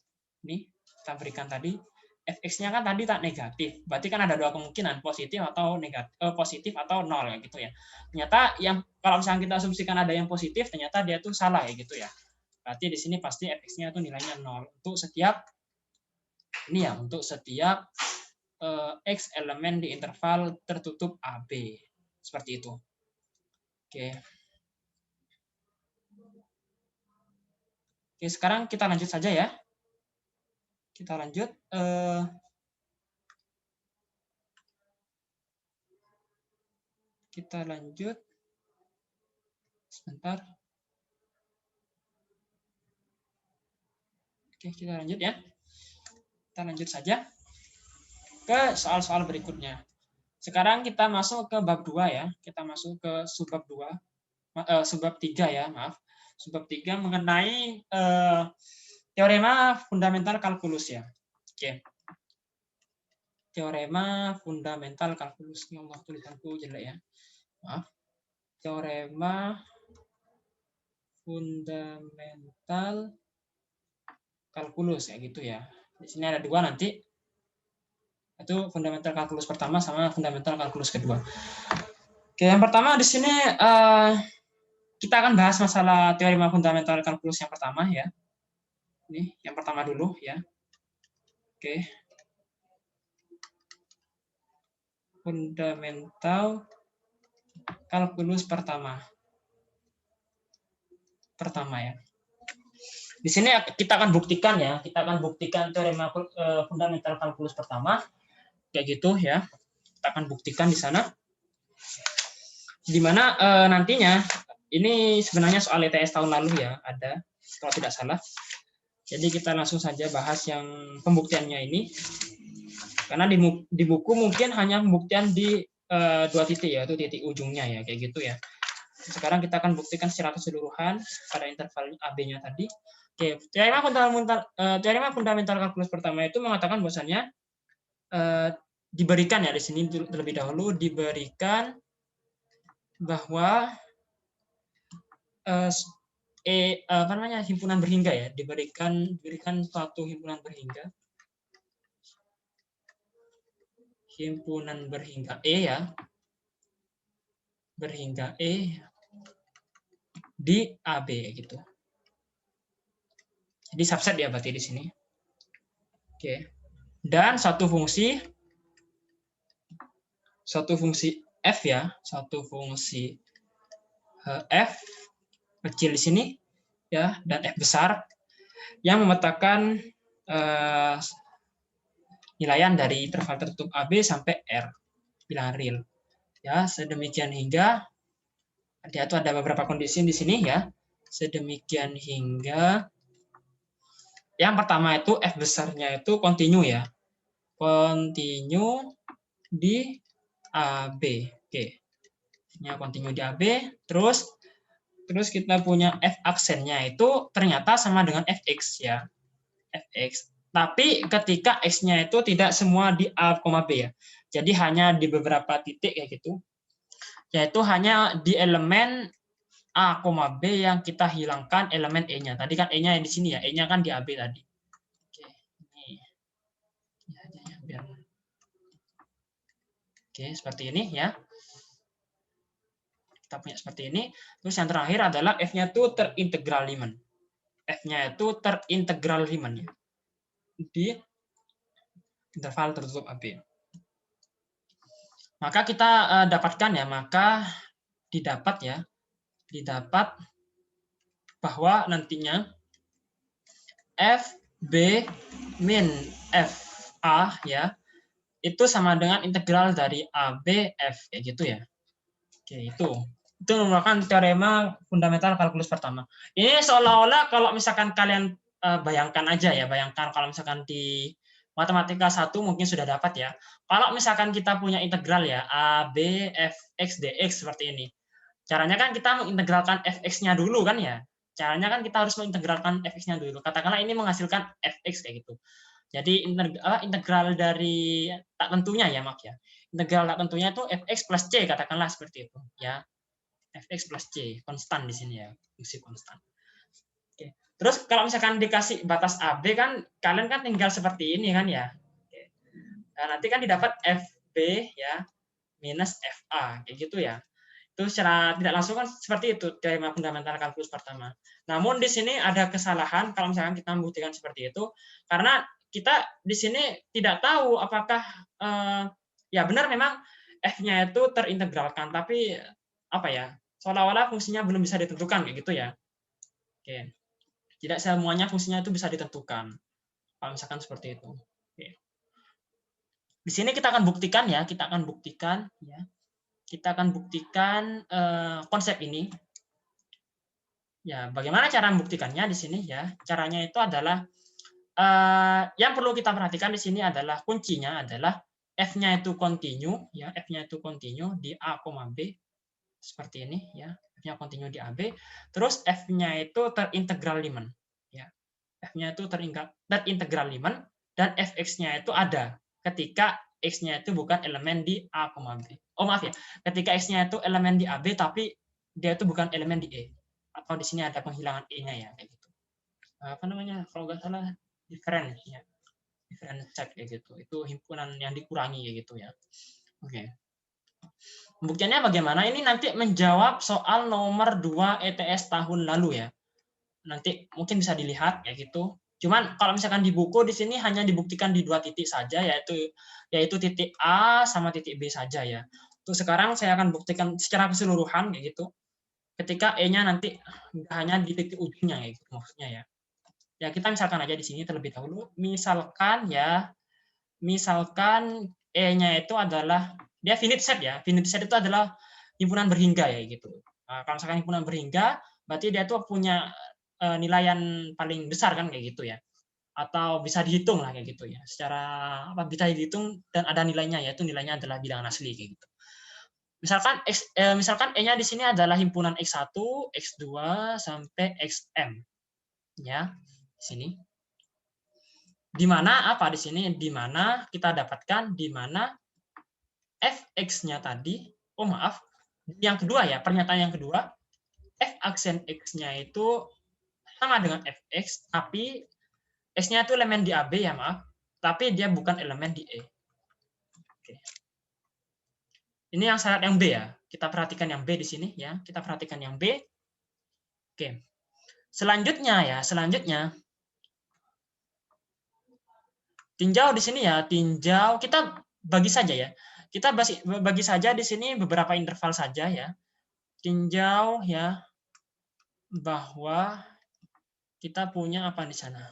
Ini kita berikan tadi. Fx-nya kan tadi tak negatif. Berarti kan ada dua kemungkinan, positif atau negatif, positif atau 0 gitu ya. Ternyata yang kalau misalnya kita asumsikan ada yang positif, ternyata dia tuh salah ya gitu ya. Berarti di sini pasti fx-nya itu nilainya 0 untuk setiap ini ya, untuk setiap X elemen di interval tertutup AB. Seperti itu. Oke. Oke, sekarang kita lanjut saja ya. Kita lanjut. Kita lanjut. Sebentar. Oke, kita lanjut ya. Kita lanjut saja ke soal-soal berikutnya. Sekarang kita masuk ke bab 2 ya. Kita masuk ke subbab 2. Subbab 3 ya, maaf. Subbab 3 mengenai teorema fundamental kalkulus ya. Oke. Teorema fundamental kalkulus. Ya Allah, tulisanku jelek ya. Maaf. Teorema fundamental kalkulus ya gitu ya. Di sini ada dua nanti. Itu fundamental kalkulus pertama sama fundamental kalkulus kedua. Oke, yang pertama di sini kita akan bahas masalah teorema fundamental kalkulus yang pertama ya. Ini yang pertama dulu ya. Oke. Fundamental kalkulus pertama ya. Di sini kita akan buktikan ya, teorema fundamental kalkulus pertama kayak gitu ya. Kita akan buktikan di sana. Di mana nantinya ini sebenarnya soal ETS tahun lalu ya, ada kalau tidak salah. Jadi kita langsung saja bahas yang pembuktiannya ini. Karena di buku mungkin hanya pembuktian di 2 titik ya, itu titik ujungnya ya, kayak gitu ya. Sekarang kita akan buktikan secara keseluruhan pada interval AB-nya tadi. Oke, teorema fundamental kalkulus pertama itu mengatakan bahwasannya diberikan ya di sini terlebih dahulu diberikan bahwa himpunan berhingga ya, diberikan suatu himpunan berhingga E ya, berhingga E di AB gitu. Jadi subset ya berarti di sini. Oke. Dan satu fungsi f ya, satu fungsi f kecil di sini ya, dan f besar yang memetakan nilaian dari interval tertutup AB sampai R, bilangan real. Ya, sedemikian hingga dia itu ada beberapa kondisi di sini ya. Sedemikian hingga yang pertama itu f besarnya itu kontinu ya. Kontinu di AB. Oke. Nya kontinu di AB, terus kita punya f aksennya itu ternyata sama dengan fx ya. Fx. Tapi ketika x-nya itu tidak semua di A, B ya. Jadi hanya di beberapa titik kayak gitu. Yaitu hanya di elemen A, B yang kita hilangkan elemen E-nya. Tadi kan E-nya di sini ya. E-nya kan di AB tadi. Oke, ini. Oke, seperti ini ya. Kita punya seperti ini. Terus yang terakhir adalah F-nya itu terintegral Riemann. F-nya itu terintegral Riemann ya. Di interval tertutup AB. Maka kita dapatkan ya, didapat bahwa nantinya f b min f a ya itu sama dengan integral dari a b f kayak gitu ya. Oke, itu merupakan teorema fundamental kalkulus pertama. Ini seolah-olah kalau misalkan kalian bayangkan aja ya, bayangkan kalau misalkan di matematika 1 mungkin sudah dapat ya. Kalau misalkan kita punya integral ya a b f x dx seperti ini. Caranya kan kita mengintegralkan fx-nya dulu kan ya. Caranya kan kita harus mengintegralkan fx-nya dulu. Katakanlah ini menghasilkan fx kayak gitu. Jadi integral dari tak tentunya ya, maaf ya. Integral tak tentunya itu fx plus c, katakanlah seperti itu ya. Fx plus c, konstan di sini ya, fungsi konstan. Oke. Terus kalau misalkan dikasih batas AB kan kalian kan tinggal seperti ini kan ya. Oke. Nah, nanti kan didapat FB ya minus FA kayak gitu ya. Itu secara tidak langsung kan seperti itu teorema fundamental kalkulus pertama. Namun di sini ada kesalahan kalau misalkan kita membuktikan seperti itu karena kita di sini tidak tahu apakah ya benar memang f-nya itu terintegralkan tapi apa ya? Seolah-olah fungsinya belum bisa ditentukan kayak gitu ya. Oke. Tidak semuanya fungsinya itu bisa ditentukan. Kalau misalkan seperti itu. Oke. Di sini kita akan buktikan ya, kita akan buktikan konsep ini. Ya, bagaimana cara membuktikannya di sini ya? Caranya itu adalah yang perlu kita perhatikan di sini adalah kuncinya adalah f-nya itu kontinu ya, f-nya itu kontinu di a, b seperti ini ya. F-nya kontinu di AB, terus f-nya itu terintegral Riemann ya. F-nya itu terintegral Riemann dan fx-nya itu ada ketika x-nya itu bukan elemen di a, b. Oh maaf ya, ketika x-nya itu elemen di AB tapi dia itu bukan elemen di E. Atau di sini ada penghilangan E-nya ya kayak gitu. Apa namanya? Kalau nggak salah different ya. Different set kayak gitu. Itu himpunan yang dikurangi kayak gitu ya. Oke. Pembuktiannya bagaimana? Ini nanti menjawab soal nomor 2 ETS tahun lalu ya. Nanti mungkin bisa dilihat kayak gitu. Cuman kalau misalkan di buku di sini hanya dibuktikan di 2 titik saja yaitu titik A sama titik B saja ya. Untuk sekarang saya akan buktikan secara keseluruhan kayak gitu. Ketika E-nya nanti hanya di titik ujungnya ya gitu, maksudnya ya. Ya kita misalkan aja di sini terlebih dahulu. Misalkan E-nya itu adalah dia finite set ya. Finite set itu adalah himpunan berhingga ya gitu. Nah, kalau misalkan himpunan berhingga, berarti dia tuh punya nilaian paling besar kan kayak gitu ya. Atau bisa dihitung lah kayak gitu ya. Secara apa bisa dihitung dan ada nilainya yaitu nilainya adalah bilangan asli kayak gitu. Misalkan E-nya di sini adalah himpunan X1, X2 sampai Xm. Ya. Di sini. Di mana apa di sini? Di mana kita dapatkan di mana fx-nya tadi, oh maaf, yang kedua ya, pernyataan yang kedua, f aksen x-nya itu sama dengan fx, tapi x-nya itu elemen di AB ya maaf, tapi dia bukan elemen di E. Oke. Ini yang syarat yang B ya. Kita perhatikan yang B di sini ya. Kita perhatikan yang B. Oke. Selanjutnya tinjau di sini ya, tinjau kita bagi saja ya. Kita bagi saja di sini beberapa interval saja ya. Tinjau ya bahwa kita punya apa di sana.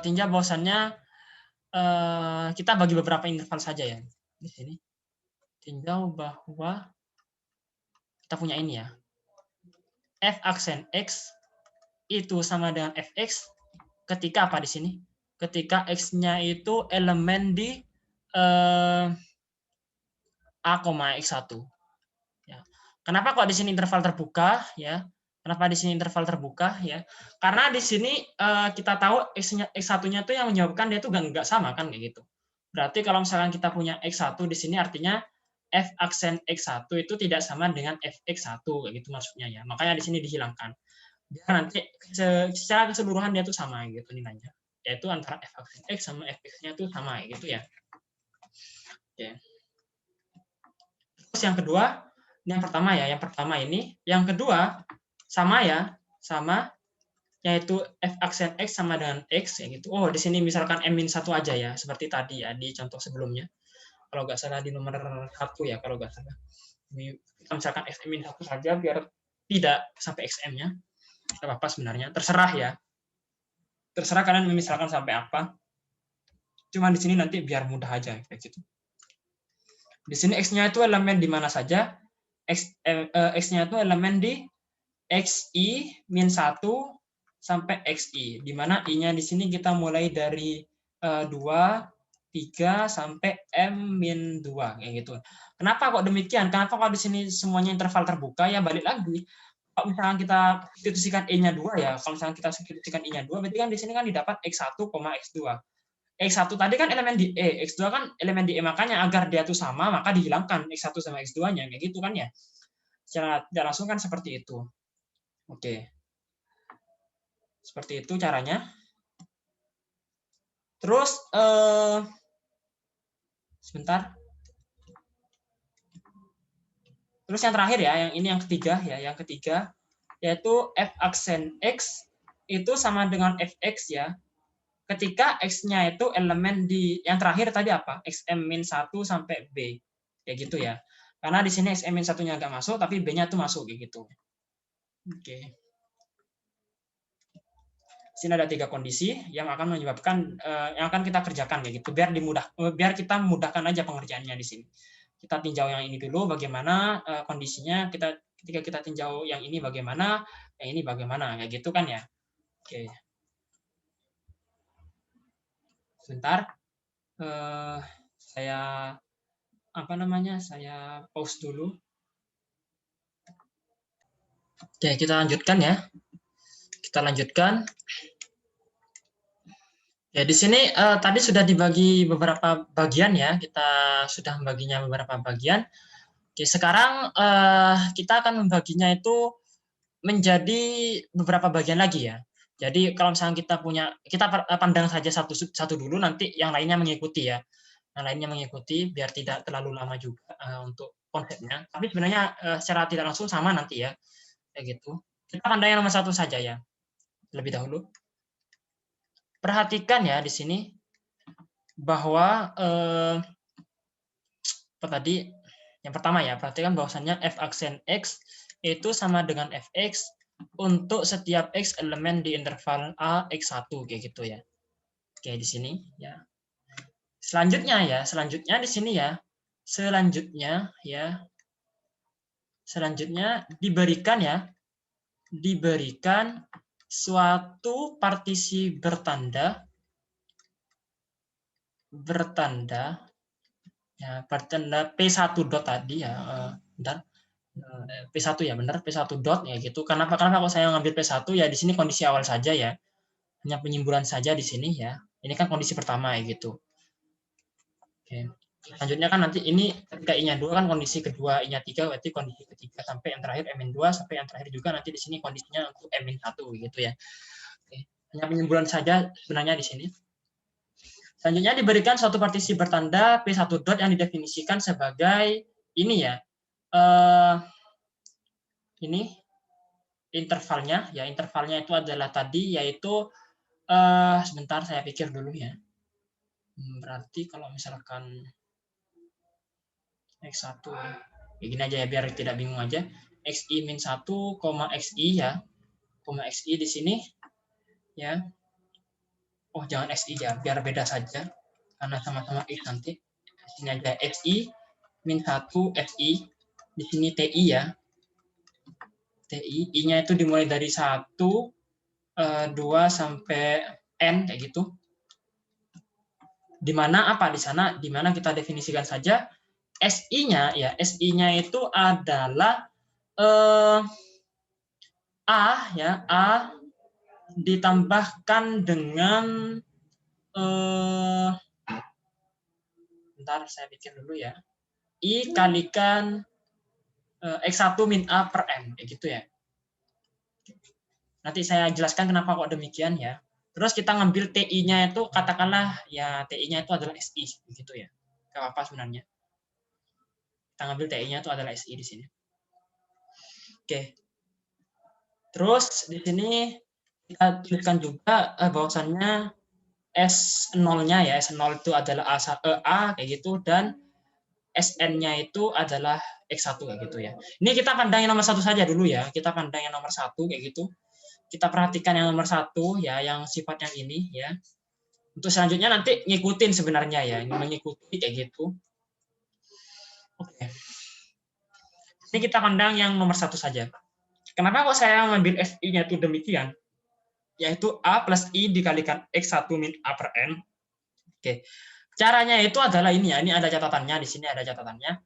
Tinjau bahwasannya kita bagi beberapa interval saja ya di sini. Tinjau bahwa kita punya ini ya. F aksen X itu sama dengan Fx ketika apa di sini? Ketika X-nya itu elemen di A, X1. Ya. Kenapa kok di sini interval terbuka ya? Kenapa di sini interval terbuka ya? Karena di sini kita tahu X1-nya itu yang menyebabkan dia itu enggak sama kan kayak gitu. Berarti kalau misalkan kita punya X1 di sini artinya F aksen X1 itu tidak sama dengan Fx1 kayak gitu maksudnya ya. Makanya di sini dihilangkan. Biar nanti secara keseluruhan dia itu sama gitu nilainya. Yaitu antara F aksen X sama Fx-nya itu sama gitu ya. Oke. Terus yang kedua, yang pertama ini, yang kedua sama ya, sama yaitu f aksen x sama dengan x ya gitu. Oh, di sini misalkan m-1 aja ya, seperti tadi ya di contoh sebelumnya. Kalau nggak salah di nomor 1 ya, kalau nggak salah. Ini kita misalkan f-1 saja biar tidak sampai XM-nya. Tidak apa-apa sebenarnya, terserah ya. Terserah kalian memisalkan sampai apa. Cuma di sini nanti biar mudah aja kayak gitu. Di sini X-nya itu elemen di mana saja. X-nya itu elemen di XI min 1 sampai XI, di mana I-nya di sini kita mulai dari 2, 3 sampai M min 2 kayak gitu. Kenapa kok demikian? Kenapa kalau di sini semuanya interval terbuka? Ya balik lagi. Kalau misalnya kita substitusikan E-nya 2 ya, kalau misalnya kita substitusikan I-nya 2, berarti kan di sini kan didapat X1, X2. X1 tadi kan elemen di E, X2 kan elemen di E, makanya agar dia tuh sama, maka dihilangkan X1 sama X2-nya, kayak gitu kan ya. Secara tidak langsung kan seperti itu. Oke. Seperti itu caranya. Terus, sebentar. Terus yang terakhir ya, yang ini yang ketiga ya, yang ketiga, yaitu F aksen X itu sama dengan Fx ya. Ketika X-nya itu elemen di yang terakhir tadi apa? Xm-1 sampai B. Kayak gitu ya. Karena di sini Xm-1-nya nggak masuk, tapi B-nya tuh masuk kayak gitu. Oke. Sini ada 3 kondisi yang akan menyebabkan yang akan kita kerjakan kayak gitu. Biar kita mudahkan aja pengerjaannya di sini. Kita tinjau yang ini dulu bagaimana kondisinya, ketika kita tinjau yang ini bagaimana, yang ini bagaimana, kayak gitu kan ya. Oke. Sebentar, saya saya pause dulu. Oke, kita lanjutkan ya. Kita lanjutkan. Ya, di sini tadi sudah dibagi beberapa bagian ya. Kita sudah membaginya beberapa bagian. Oke, sekarang kita akan membaginya itu menjadi beberapa bagian lagi ya. Jadi kalau misalnya kita pandang saja satu dulu, nanti yang lainnya mengikuti ya. Yang lainnya mengikuti biar tidak terlalu lama juga untuk konsepnya. Tapi sebenarnya secara tidak langsung sama nanti ya, kayak gitu. Kita pandang yang nomor 1 saja ya, lebih dahulu. Perhatikan ya di sini bahwa apa tadi? Yang pertama ya, perhatikan bahwasannya F aksen X itu sama dengan Fx untuk setiap X elemen di interval A X1 kayak gitu ya. Oke, di sini ya. Selanjutnya di sini ya. Selanjutnya diberikan suatu partisi bertanda ya, bertanda P1 dot tadi ya, bentar. P1 ya, benar P1 dot ya gitu. Kenapa kok saya ngambil P1 ya, di sini kondisi awal saja ya. Hanya penyimbulan saja di sini ya. Ini kan kondisi pertama ya gitu. Oke. Selanjutnya kan nanti ini ketika I-nya 2 kan kondisi kedua, I-nya 3 berarti kondisi ketiga sampai yang terakhir M-2 sampai yang terakhir juga nanti di sini kondisinya untuk M-1 gitu ya. Oke. Hanya penyimbulan saja sebenarnya di sini. Selanjutnya diberikan suatu partisi bertanda P1 dot yang didefinisikan sebagai ini ya. Ini intervalnya ya, intervalnya itu adalah tadi yaitu sebentar saya pikir dulu ya. Berarti kalau misalkan X1 ya gini aja ya biar tidak bingung aja. XI min 1, XI ya. XI di sini ya. Oh, jangan XI ya, biar beda saja karena sama-sama X nanti. Di sini aja XI min 1 FI. Di sini TI ya. TI, I-nya itu dimulai dari 1, 2 sampai N kayak gitu. Di mana apa di sana? Di mana kita definisikan saja SI-nya ya, SI-nya itu adalah A ya, A ditambahkan dengan bentar saya pikir dulu ya. I kalikan X1 min A per M kayak gitu ya. Nanti saya jelaskan kenapa kok demikian ya. Terus kita ngambil TI-nya itu katakanlah ya TI-nya itu adalah SI begitu ya. Enggak apa-apa sebenarnya. Kita ngambil TI-nya itu adalah SI di sini. Oke. Terus di sini kita tuliskan juga bahwasannya S0-nya ya, S0 itu adalah A kayak gitu dan Sn-nya itu adalah X1 kayak gitu ya. Ini kita pandang yang nomor 1 saja dulu ya. Kita pandang yang nomor 1 kayak gitu. Kita perhatikan yang nomor 1 ya, yang sifat yang ini ya. Untuk selanjutnya nanti ngikutin sebenarnya ya, mengikuti kayak gitu. Oke. Ini kita pandang yang nomor 1 saja. Kenapa kok saya mengambil FI-nya itu demikian? Yaitu A plus I dikalikan X1 min A per N. Oke. Caranya itu adalah ini ya, ini ada catatannya, di sini ada catatannya.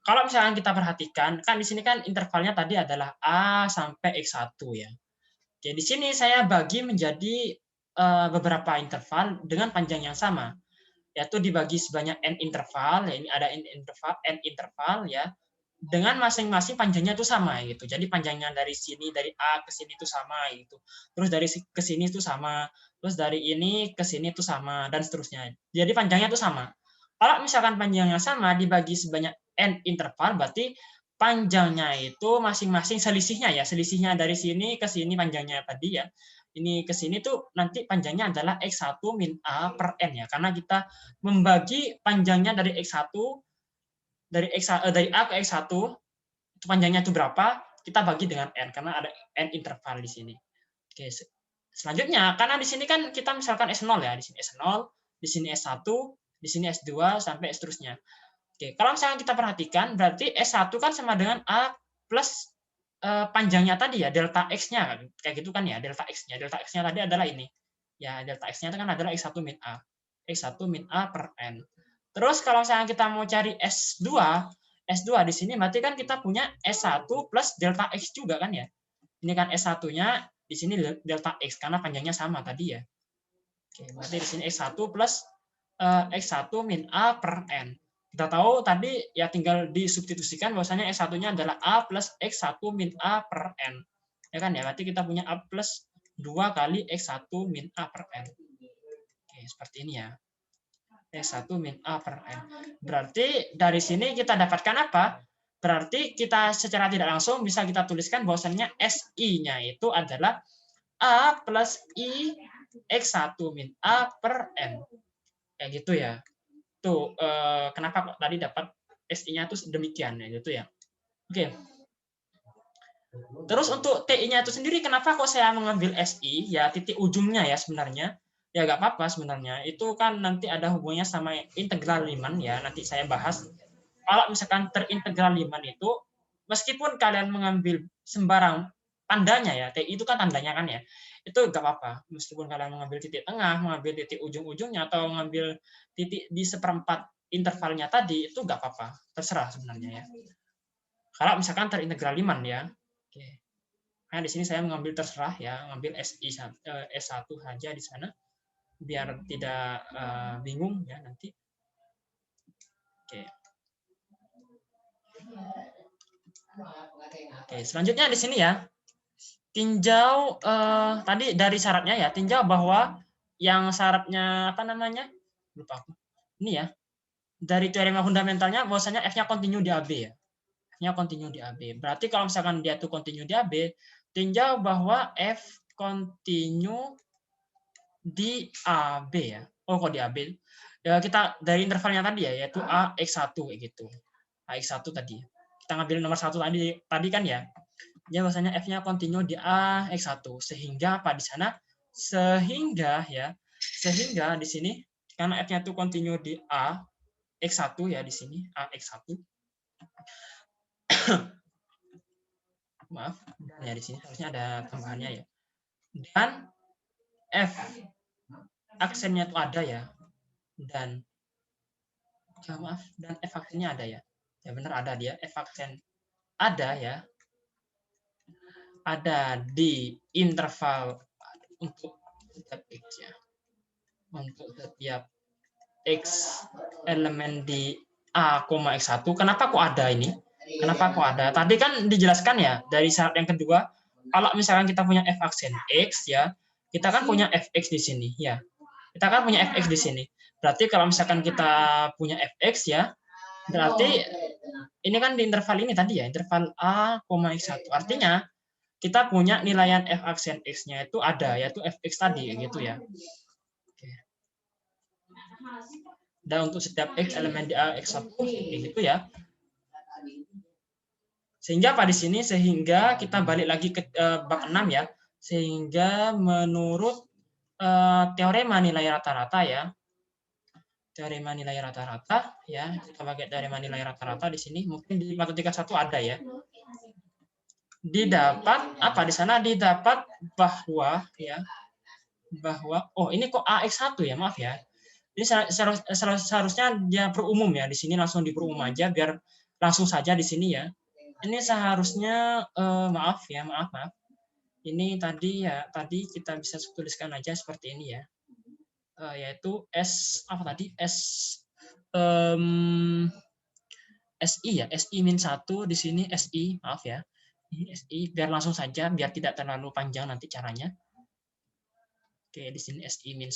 Kalau misalkan kita perhatikan, kan di sini kan intervalnya tadi adalah A sampai X1 ya. Oke, di sini saya bagi menjadi beberapa interval dengan panjang yang sama, yaitu dibagi sebanyak n interval, ya ini ada n interval ya, dengan masing-masing panjangnya itu sama gitu. Jadi panjangnya dari sini, dari A ke sini itu sama gitu. Terus dari ke sini itu sama, terus dari ini ke sini itu sama, dan seterusnya. Jadi panjangnya itu sama. Kalau misalkan panjangnya sama dibagi sebanyak n interval, berarti panjangnya itu masing-masing selisihnya ya, selisihnya dari sini ke sini panjangnya tadi ya. Ini ke sini tuh nanti panjangnya adalah X1 min A per N ya, karena kita membagi panjangnya dari X1 dari A ke X1 itu panjangnya itu berapa, kita bagi dengan N karena ada N interval di sini. Oke, selanjutnya karena di sini kan kita misalkan S0 ya, di sini S0, di sini S1, di sini S2 sampai seterusnya. Oke, kalau misalnya kita perhatikan berarti S1 kan sama dengan A plus panjangnya tadi ya, delta X-nya kayak gitu kan ya, delta X-nya. Delta X-nya tadi adalah ini. Ya, delta X-nya itu kan adalah X1 min A. X1 min A per N. Terus kalau misalnya kita mau cari S2, S2 di sini berarti kan kita punya S1 plus delta X juga kan ya. Ini kan S1-nya di sini delta X karena panjangnya sama tadi ya. Oke, berarti di sini X1 plus X1 min A per N. Kita tahu tadi ya tinggal disubstitusikan bahwasanya S1-nya adalah A plus X1 min A per N. Ya kan ya, berarti kita punya A plus 2 kali X1 min A per N. Oke, seperti ini ya. X1 min A per N. Berarti dari sini kita dapatkan apa? Berarti kita secara tidak langsung bisa kita tuliskan bahwasanya SI-nya itu adalah A plus I X1 min A per N. Kayak gitu ya. Tuh, kenapa kok tadi dapat SI-nya itu demikian ya gitu ya. Oke. Terus untuk TI-nya itu sendiri kenapa kok saya mengambil SI ya titik ujungnya ya sebenarnya. Ya nggak apa-apa sebenarnya. Itu kan nanti ada hubungannya sama integral Riemann ya, nanti saya bahas. Kalau misalkan terintegral Riemann itu meskipun kalian mengambil sembarang tandanya ya, TI itu kan tandanya kan ya. Itu nggak apa-apa. Meskipun kalian mengambil titik tengah, mengambil titik ujung-ujungnya atau mengambil titik di seperempat intervalnya tadi itu nggak apa-apa. Terserah sebenarnya ya. Kalau misalkan terintegral Riemann ya. Oke. Nah, di sini saya mengambil terserah ya, mengambil S1 saja di sana biar tidak bingung ya nanti. Oke. Oke, selanjutnya di sini ya. Tinjau tadi dari syaratnya ya, tinjau bahwa yang syaratnya apa namanya? Lupa aku. Ini ya. Dari teorema fundamentalnya bahwasanya F-nya kontinu di AB ya. F-nya kontinu di AB. Berarti kalau misalkan dia tuh kontinu di AB, tinjau bahwa F kontinu di AB ya. Oh, kok di AB? Ya, kita dari intervalnya tadi ya, yaitu AX1 kayak gitu. AX1 tadi. Kita ngambil nomor 1 tadi kan ya. Ya bahwasanya F-nya kontinu di AX1 sehingga apa di sana? Sehingga di sini karena F-nya itu kontinu di AX1 ya di sini, AX1. Maaf, ya di sini harusnya ada tambahannya ya. Dan F aksennya itu ada ya. Dan dan F aksennya ada ya. Ya benar ada dia, F aksen ada ya. Ada di interval untuk setiap X ya. Untuk setiap X elemen di A, X1. Kenapa kok ada ini? Kenapa kok ada? Tadi kan dijelaskan ya dari syarat yang kedua. Kalau misalkan kita punya F aksen X ya, kita kan punya Fx di sini ya. Kita kan punya Fx di sini. Berarti kalau misalkan kita punya Fx ya, berarti ini kan di interval ini tadi ya, interval A, X1. Artinya kita punya nilaian F aksen X-nya itu ada, yaitu Fx tadi gitu ya. Oke. Dan untuk setiap X elemen di A X1 gitu ya. Sehingga apa di sini? Sehingga kita balik lagi ke bab 6 ya. Sehingga menurut teorema nilai rata-rata ya. Teorema nilai rata-rata ya. Kita pakai teorema nilai rata-rata di sini. Mungkin di matematika 1 ada ya. Didapat apa di sana? Didapat bahwa ya. Bahwa ini kok AX1 ya, maaf ya. Ini seharusnya dia perumum ya. Di sini langsung diperumum aja biar langsung saja di sini ya. Ini seharusnya maaf. Ini tadi kita bisa tuliskan aja seperti ini ya. Yaitu S apa tadi? SI ya, SI-1 di sini SI, maaf ya. Ini SI biar langsung saja biar tidak terlalu panjang nanti caranya. Oke, di sini SI-1.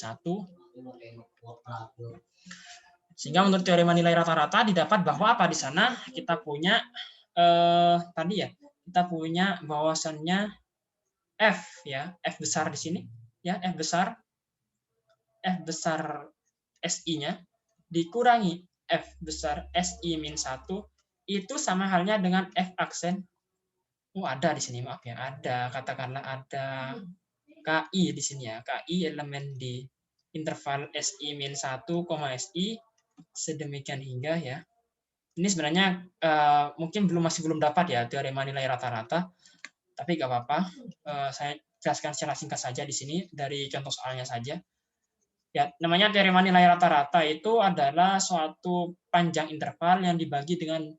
Sehingga menurut teorema nilai rata-rata didapat bahwa apa di sana kita punya tadi ya, kita punya bahwasannya F ya, F besar di sini ya, F besar SI-nya dikurangi F besar SI-1 itu sama halnya dengan F aksen. Ada di sini, maaf ya, ada, katakanlah ada KI di sini ya, KI elemen di interval SI-1, SI sedemikian hingga ya. Ini sebenarnya mungkin masih belum dapat ya teorema nilai rata-rata, tapi nggak apa-apa. Saya jelaskan secara singkat saja di sini dari contoh soalnya saja. Ya, namanya teorema nilai rata-rata itu adalah suatu panjang interval yang dibagi dengan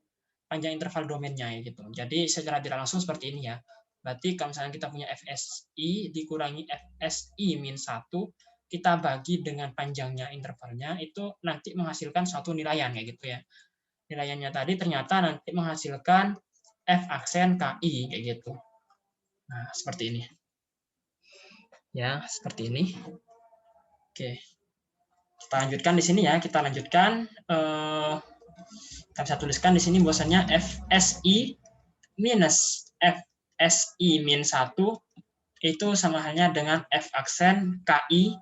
panjang interval domainnya ya gitu. Jadi secara tidak langsung seperti ini ya. Berarti kalau misalnya kita punya FSI dikurangi FSI-1, kita bagi dengan panjangnya intervalnya, itu nanti menghasilkan suatu nilaian kayak gitu ya. Nilaiannya tadi ternyata nanti menghasilkan F aksen KI kayak gitu. Nah, seperti ini. Ya, seperti ini. Oke. Kita lanjutkan di sini ya, kita lanjutkan kita bisa tuliskan di sini bahwasanya FSI minus FSI-1 itu sama halnya dengan F aksen KI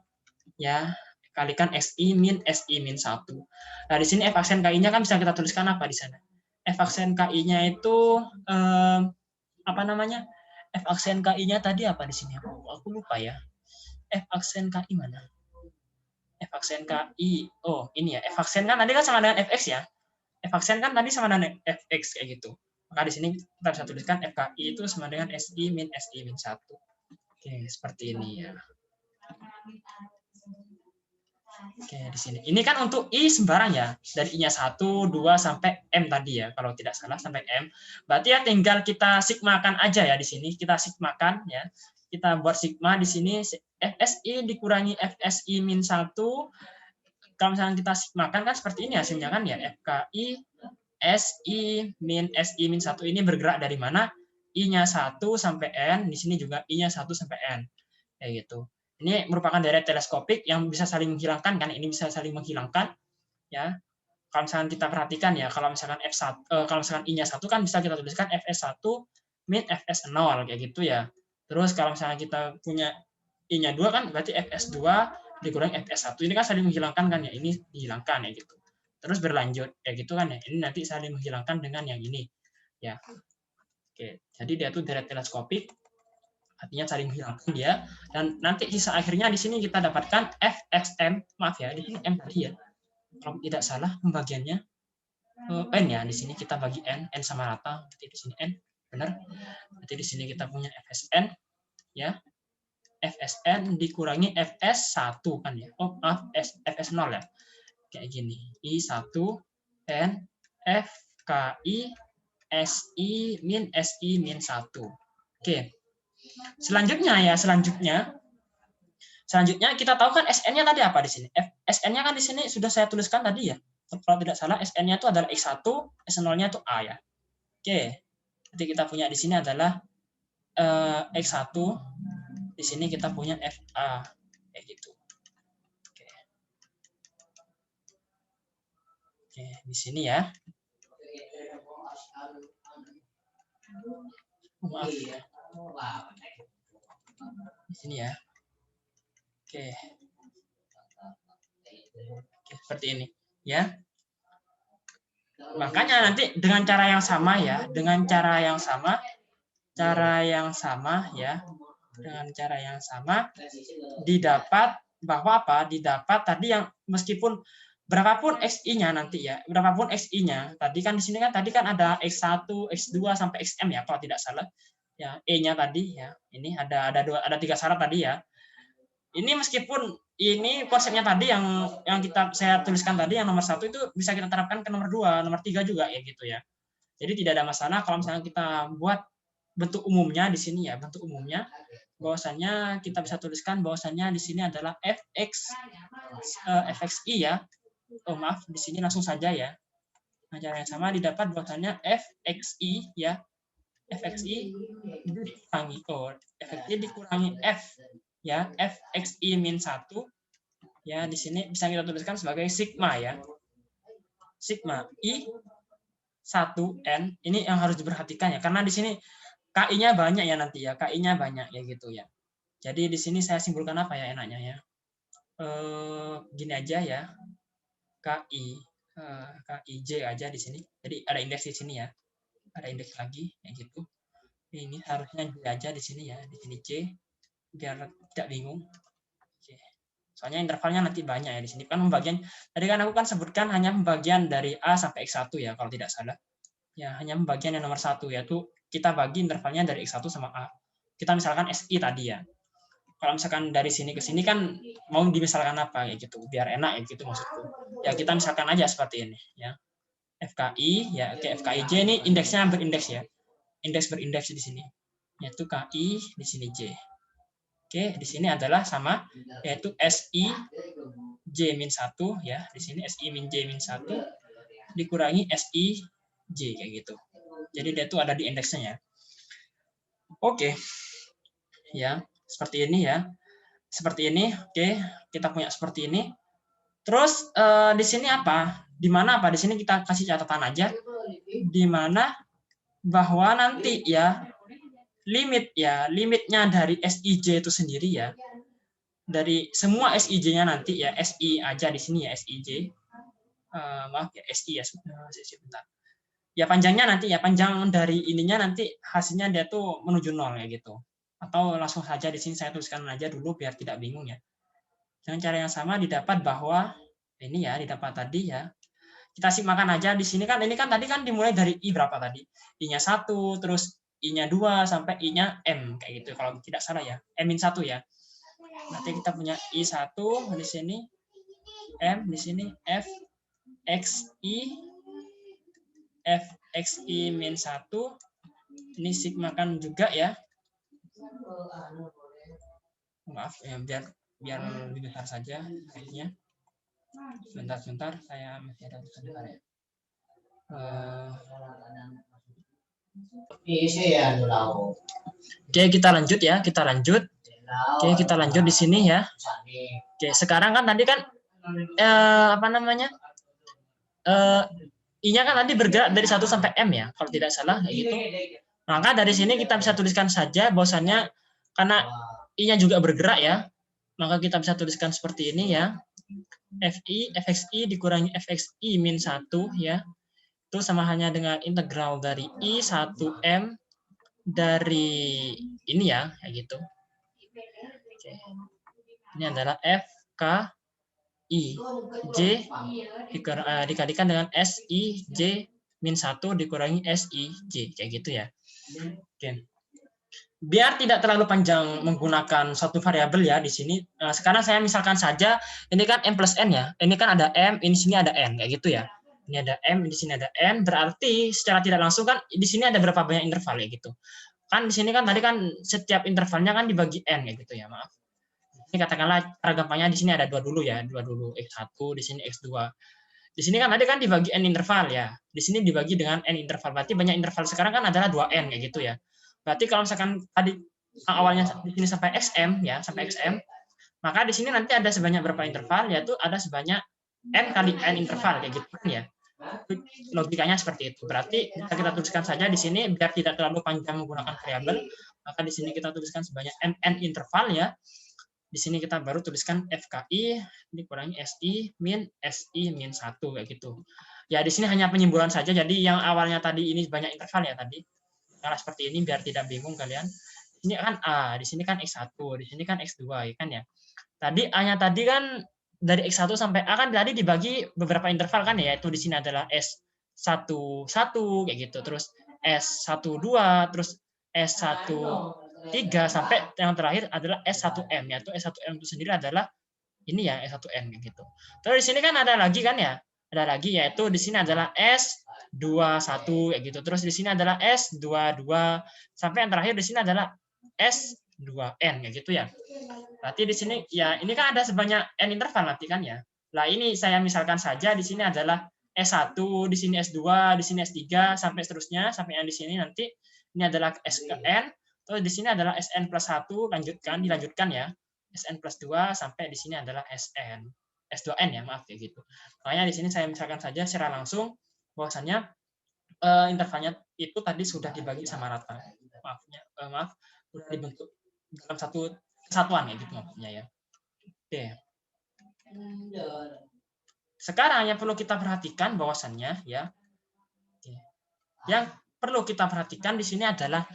ya kalikan SI min SI-1. Nah, di sini F aksen KI-nya kan bisa kita tuliskan apa di sana? F aksen KI-nya itu apa namanya? F aksen KI-nya tadi apa di sini? Aku lupa ya. F aksen KI mana? F aksen KI. Oh, ini ya. F aksen kan tadi kan sama dengan Fx ya. F aksen kan tadi sama dengan Fx kayak gitu. Maka di sini kita bisa tuliskan FKI itu sama dengan SI min SI min 1. Oke, seperti ini ya. Oke, di sini. Ini kan untuk I sembarang ya. Dari I-nya 1, 2, sampai M tadi ya. Kalau tidak salah sampai M. Berarti ya tinggal kita sigmakan aja ya di sini. Kita sigmakan ya. Kita buat sigma di sini. FSI dikurangi FSI min 1. Kalau misalnya kita sigmakan kan seperti ini hasilnya kan ya. FKI SI min SI min 1 ini bergerak dari mana? I-nya 1 sampai N. Di sini juga I-nya 1 sampai N. Kayak gitu. Ini merupakan deret teleskopik yang bisa saling menghilangkan kan, ini bisa saling menghilangkan ya. Kalau misalkan kita perhatikan ya, kalau misalkan kalau misalkan I-nya 1 kan bisa kita tuliskan FS1 min FS0 kayak gitu ya. Terus kalau misalnya kita punya I-nya 2 kan berarti FS2 dikurangi FS1. Ini kan saling menghilangkan kan ya, ini dihilangkan ya gitu. Terus berlanjut kayak gitu kan ya. Ini nanti saling menghilangkan dengan yang ini ya. Oke, jadi dia tuh deret teleskopik artinya saling menghilangkan dia, dan nanti sisa akhirnya di sini kita dapatkan FXM, maaf ya, di sini M tadi ya, kalau tidak salah pembagiannya N ya, di sini kita bagi N sama rata, berarti di sini N, benar, berarti di sini kita punya FSN, ya, FSN dikurangi FS1 kan ya, oh maaf, FS0 ya, kayak gini, I1, N, FKI, SI min SI min 1. Oke. Selanjutnya kita tahu kan SN-nya tadi apa di sini? SN-nya kan di sini sudah saya tuliskan tadi ya. Kalau tidak salah SN-nya itu adalah X1, S0-nya itu A ya. Oke. Jadi kita punya di sini adalah X1, di sini kita punya FA kayak gitu. Oke. Oke, di sini ya. Maaf ya. Di sini ya. Oke. Oke, seperti ini. ya. Makanya nanti dengan cara yang sama ya, dengan cara yang sama ya, dengan cara yang sama didapat bahwa apa? Didapat tadi yang meskipun berapapun XI-nya nanti ya, berapapun XI-nya. Tadi kan di sini kan tadi kan ada X1, X2 sampai XM ya kalau tidak salah. Ya, E-nya tadi ya. Ini ada 3 syarat tadi ya. Ini meskipun ini konsepnya tadi yang saya tuliskan tadi yang nomor 1 itu bisa kita terapkan ke nomor 2, nomor 3 juga ya gitu ya. Jadi tidak ada masalah kalau misalnya kita buat bentuk umumnya di sini ya, bentuk umumnya bahwasannya kita bisa tuliskan bahwasannya di sini adalah fxi ya. Oh maaf, di sini langsung saja ya. Nah, cara yang sama didapat bahwasannya fxi ya. fxi dikurangi fxi dikurangi f ya, fxi min 1 ya, di sini bisa kita tuliskan sebagai sigma ya. Sigma i 1n ini yang harus diperhatikan ya, karena di sini KI-nya banyak ya nanti ya, KI-nya banyak ya gitu ya. Jadi di sini saya simpulkan apa ya enaknya ya. Gini aja ya. KIJ aja di sini. Jadi ada indeks di sini ya. Ada indeks lagi kayak gitu. Ini harusnya J aja di sini ya, di sini J biar tidak bingung. Oke. Soalnya intervalnya nanti banyak ya di sini kan pembagian. Tadi kan aku kan sebutkan hanya pembagian dari A sampai X1 ya kalau tidak salah. Ya, hanya pembagian yang nomor 1 yaitu kita bagi intervalnya dari X1 sama A. Kita misalkan SI tadi ya. Kalau misalkan dari sini ke sini kan mau dimisalkan apa ya gitu, biar enak ya gitu maksudku. Ya kita misalkan aja seperti ini ya. FKI ya, oke FKIJ ini indeksnya berindeks ya. Indeks berindeks di sini. Yaitu KI di sini J. Oke, di sini adalah sama yaitu SI J min 1 ya. Di sini SI min J min 1 dikurangi SI J kayak gitu. Jadi dia itu ada di indeksnya ya. Oke. Ya, seperti ini ya. Seperti ini. Oke, kita punya seperti ini. Terus di sini apa? Di mana apa? Di sini kita kasih catatan aja. Di mana bahwa nanti ya limitnya dari SIJ itu sendiri ya. Dari semua SIJ-nya nanti ya, SI aja di sini ya SIJ. Maaf ya SI ya sebentar. Ya panjangnya nanti ya, panjang dari ininya nanti hasilnya dia tuh menuju 0 ya gitu. Atau langsung saja di sini saya tuliskan aja dulu biar tidak bingung ya. Dengan cara yang sama didapat bahwa ini ya didapat tadi ya. Kita simakkan aja di sini kan, ini kan tadi kan dimulai dari I berapa tadi? I-nya 1, terus I-nya 2 sampai I-nya M kayak gitu kalau tidak salah ya. M-1 ya. Nanti kita punya I1 di sini, M di sini, F X I min 1 ini sigmakan juga ya. Maaf ya, biar lebih besar saja kayaknya. Sebentar saya masih ada sebentar ya. Oke, kita lanjut ya, kita lanjut. Oke, kita lanjut di sini ya. Oke, sekarang kan tadi kan apa namanya? I-nya kan tadi bergerak dari 1 sampai M ya, kalau tidak salah kayak gitu. Maka dari sini kita bisa tuliskan saja bahwasannya karena I-nya juga bergerak ya, maka kita bisa tuliskan seperti ini ya. Fxi dikurangi Fxi min 1 ya. Itu sama hanya dengan integral dari I 1M dari ini ya, kayak gitu. Oke. Ini adalah FKI J dikalikan dengan SIJ min 1 dikurangi SIJ kayak gitu ya. Oke. Biar tidak terlalu panjang menggunakan satu variabel ya di sini. Sekarang saya misalkan saja ini kan M plus N ya. Ini kan ada M, ini sini ada N kayak gitu ya. Ini ada M, di sini ada N, berarti secara tidak langsung kan di sini ada berapa banyak interval ya gitu. Kan di sini kan tadi kan setiap intervalnya kan dibagi N kayak gitu ya, maaf. Ini katakanlah cara gampangnya di sini ada 2 dulu ya, 2 dulu X1, di sini X2. Di sini kan tadi kan dibagi N interval ya. Di sini dibagi dengan N interval. Berarti banyak interval sekarang kan adalah 2N kayak gitu ya. Berarti kalau misalkan tadi awalnya di sini sampai XM ya, sampai XM, maka di sini nanti ada sebanyak berapa interval, yaitu ada sebanyak N kali N interval kayak gitu ya. Logikanya seperti itu. Berarti kita tuliskan saja di sini biar tidak terlalu panjang menggunakan variabel, maka di sini kita tuliskan sebanyak N interval ya. Di sini kita baru tuliskan FKI dikurangi SI min 1 kayak gitu. Ya di sini hanya penyimbolan saja. Jadi yang awalnya tadi ini banyak interval ya tadi. Cara seperti ini biar tidak bingung kalian. Ini kan A, di sini kan X1, di sini kan X2 ya kan ya. Tadi A-nya tadi kan dari X1 sampai A kan tadi dibagi beberapa interval kan ya, yaitu di sini adalah S11 kayak gitu. Terus S12, terus S13 sampai yang terakhir adalah S1M, yaitu S1M itu sendiri adalah ini ya S1N gitu. Terus di sini kan ada lagi kan ya? Ada lagi yaitu di sini adalah S21 kayak gitu. Terus di sini adalah S22 sampai yang terakhir di sini adalah S2N kayak gitu ya. Berarti di sini ya ini kan ada sebanyak n interval nanti kan ya. Nah, ini saya misalkan saja di sini adalah S1, di sini S2, di sini S3 sampai seterusnya sampai yang di sini nanti ini adalah S ke N. Terus di sini adalah Sn plus 1 dilanjutkan ya. Sn plus 2 sampai di sini adalah Sn. S2N ya, maaf kayak gitu. Makanya di sini saya misalkan saja secara langsung bahwasannya intervalnya itu tadi sudah dibagi sama rata. Maaf, sudah dibentuk dalam satu kesatuan ya gitu maksudnya ya. Oke. Sekarang yang perlu kita perhatikan bahwasannya ya. Yang perlu kita perhatikan di sini adalah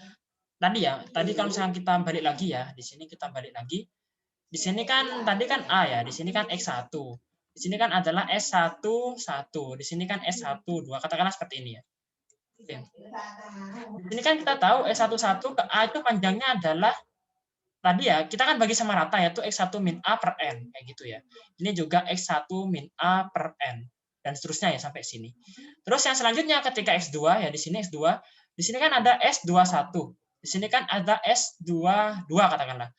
tadi kalau misalnya kita balik lagi ya, di sini kita balik lagi. Di sini kan tadi kan A ya, di sini kan X1. Di sini kan adalah S11, di sini kan S12. Katakanlah seperti ini ya. Oke. Di sini kan kita tahu S11 ke A itu panjangnya adalah tadi ya, kita kan bagi sama rata yaitu X1 min A per N kayak gitu ya. Ini juga X1 min A per N dan seterusnya ya sampai sini. Terus yang selanjutnya ketika X2 ya di sini X2, di sini kan ada S21. Di sini kan ada S22 katakanlah.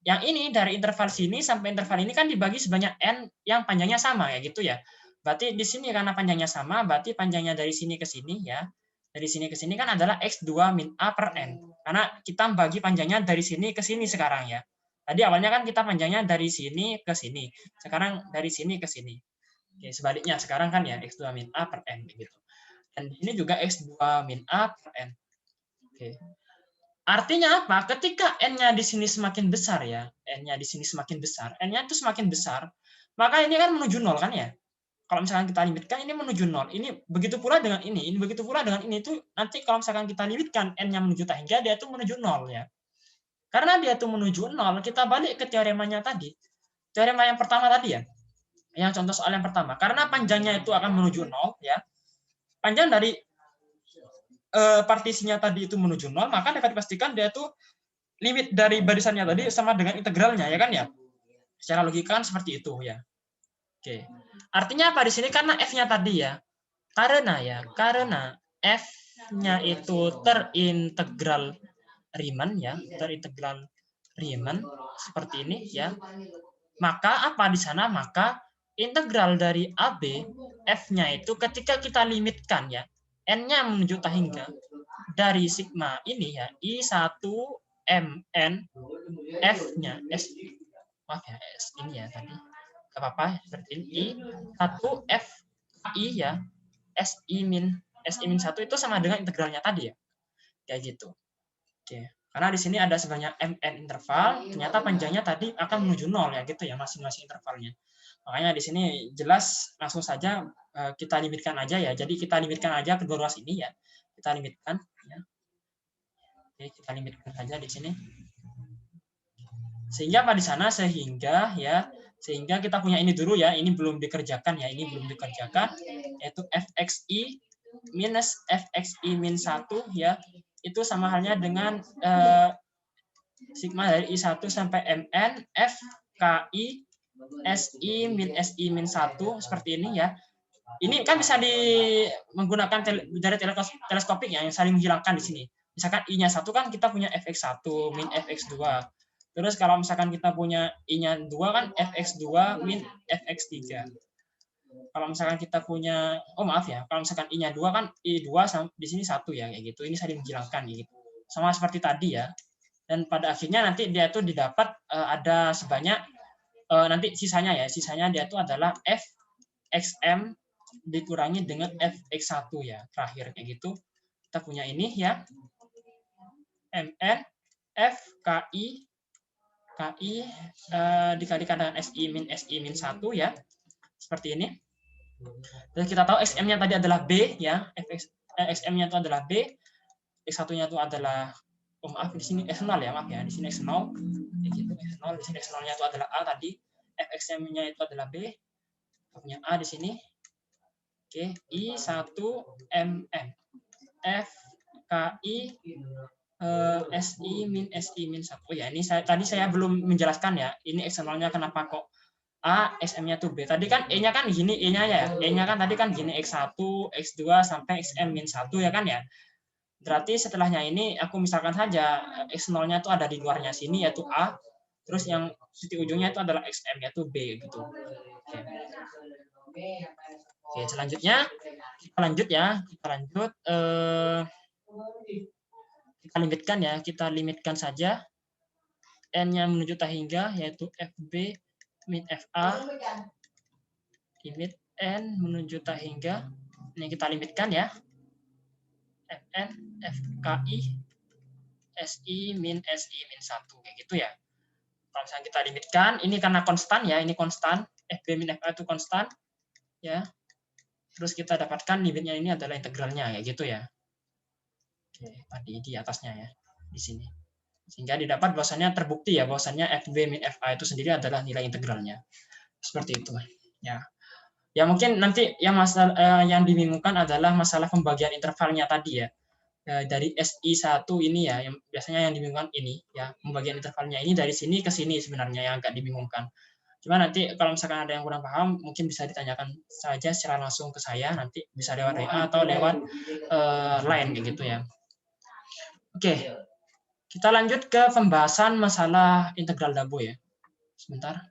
Yang ini dari interval sini sampai interval ini kan dibagi sebanyak n yang panjangnya sama ya gitu ya. Berarti di sini karena panjangnya sama, berarti panjangnya dari sini ke sini ya. Dari sini ke sini kan adalah X2 min A per N. Karena kita bagi panjangnya dari sini ke sini sekarang ya. Tadi awalnya kan kita panjangnya dari sini ke sini. Sekarang dari sini ke sini. Oke, sebaliknya sekarang kan ya X2 min A per N gitu. Dan ini juga X2 min A per N. Oke. Artinya apa? Ketika n-nya di sini semakin besar ya, n-nya di sini semakin besar, n-nya itu semakin besar, maka ini kan menuju nol kan ya. Kalau misalkan kita limitkan ini menuju nol. Ini begitu pula dengan ini begitu pula dengan ini itu nanti kalau misalkan kita limitkan n-nya menuju tak hingga dia itu menuju nol ya. Karena dia itu menuju nol, kita balik ke teoremanya tadi. Teorema yang pertama tadi ya. Yang contoh soal yang pertama. Karena panjangnya itu akan menuju nol ya. Panjang dari partisinya tadi itu menuju nol, maka dapat dipastikan dia itu limit dari barisannya tadi sama dengan integralnya ya kan ya. Secara logika kan seperti itu ya. Oke. Artinya apa di sini karena f-nya tadi ya. Karena f-nya itu terintegral Riemann ya, terintegral Riemann seperti ini ya. Maka apa di sana? Maka integral dari AB f-nya itu ketika kita limitkan ya, n-nya menuju tak hingga dari sigma ini ya I1 mn f-nya s maaf ya s ini ya tadi nggak apa-apa seperti ini I1 f i ya si min 1 itu sama dengan integralnya tadi ya kayak gitu. Oke, karena di sini ada sebanyak mn interval, ternyata panjangnya tadi akan menuju nol ya gitu ya masing-masing intervalnya. Makanya di sini jelas langsung saja kita limitkan aja ya. Jadi kita limitkan aja kedua ruas ini ya. Kita limitkan ya. Oke, kita limitkan saja di sini. Sehingga apa di sana sehingga kita punya ini dulu ya. Ini belum dikerjakan ya. Ini belum dikerjakan yaitu fxi minus fxi min 1 ya. Itu sama halnya dengan sigma dari I1 sampai mn fki si min 1 seperti ini ya. Ini kan bisa menggunakan dari teleskopik ya, yang saling menghilangkan di sini. Misalkan I-nya 1 kan kita punya fx1 min fx2. Terus kalau misalkan kita punya I-nya 2 kan fx2 min fx3. Kalau misalkan kita punya kalau misalkan I-nya 2 kan I2 di sini 1 ya kayak gitu. Ini saling menghilangkan gitu. Sama seperti tadi ya. Dan pada akhirnya nanti dia itu didapat ada sebanyak nanti sisanya dia itu adalah fxm dikurangi dengan fx1 ya terakhir kayak gitu. Kita punya ini ya mn fki KI dikalikan dengan SI min 1 ya. Seperti ini. Dan kita tahu XM-nya tadi adalah B ya. XM-nya itu adalah B. X1-nya itu adalah maaf di sini X0 ya, maaf ya. Di sini X0 ya gitu, X0, di sini X0-nya itu adalah A tadi. Fxm-nya itu adalah B. Punya A di sini. Oke, I1 MM. F KI SI min 1. Oh ya, ini tadi saya belum menjelaskan ya. Ini eksternalnya kenapa kok A, XM-nya tuh B. Tadi kan E-nya kan gini, E-nya ya. E-nya kan tadi kan gini X1, X2 sampai XM min 1 ya kan ya. Berarti setelahnya ini aku misalkan saja X0-nya tuh ada di luarnya sini yaitu A. Terus yang titik ujungnya itu adalah XM yaitu B gitu. Oke. Oke, selanjutnya kita lanjut ya. Kita lanjut kita limitkan ya, kita limitkan saja n-nya menuju tak hingga yaitu FB min FA, limit n menuju tak hingga, ini kita limitkan ya, Fn FKI SI min 1 kayak gitu ya. Kalau misalnya kita limitkan, ini karena konstan ya, ini konstan, FB min FA itu konstan ya. Terus kita dapatkan limitnya ini adalah integralnya kayak gitu ya. Oke, tadi di atasnya ya, di sini. Sehingga didapat bahwasannya terbukti ya bahwasannya FB min FA itu sendiri adalah nilai integralnya. Seperti itu ya. Ya mungkin nanti yang masalah yang dibingungkan adalah masalah pembagian intervalnya tadi ya. Dari SI1 ini ya, yang biasanya yang dibingungkan ini ya, pembagian intervalnya ini dari sini ke sini sebenarnya yang agak dibingungkan. Cuma nanti kalau misalkan ada yang kurang paham, mungkin bisa ditanyakan saja secara langsung ke saya, nanti bisa lewat WA atau lewat line gitu ya. Oke, kita lanjut ke pembahasan masalah integral Dabo ya. Sebentar.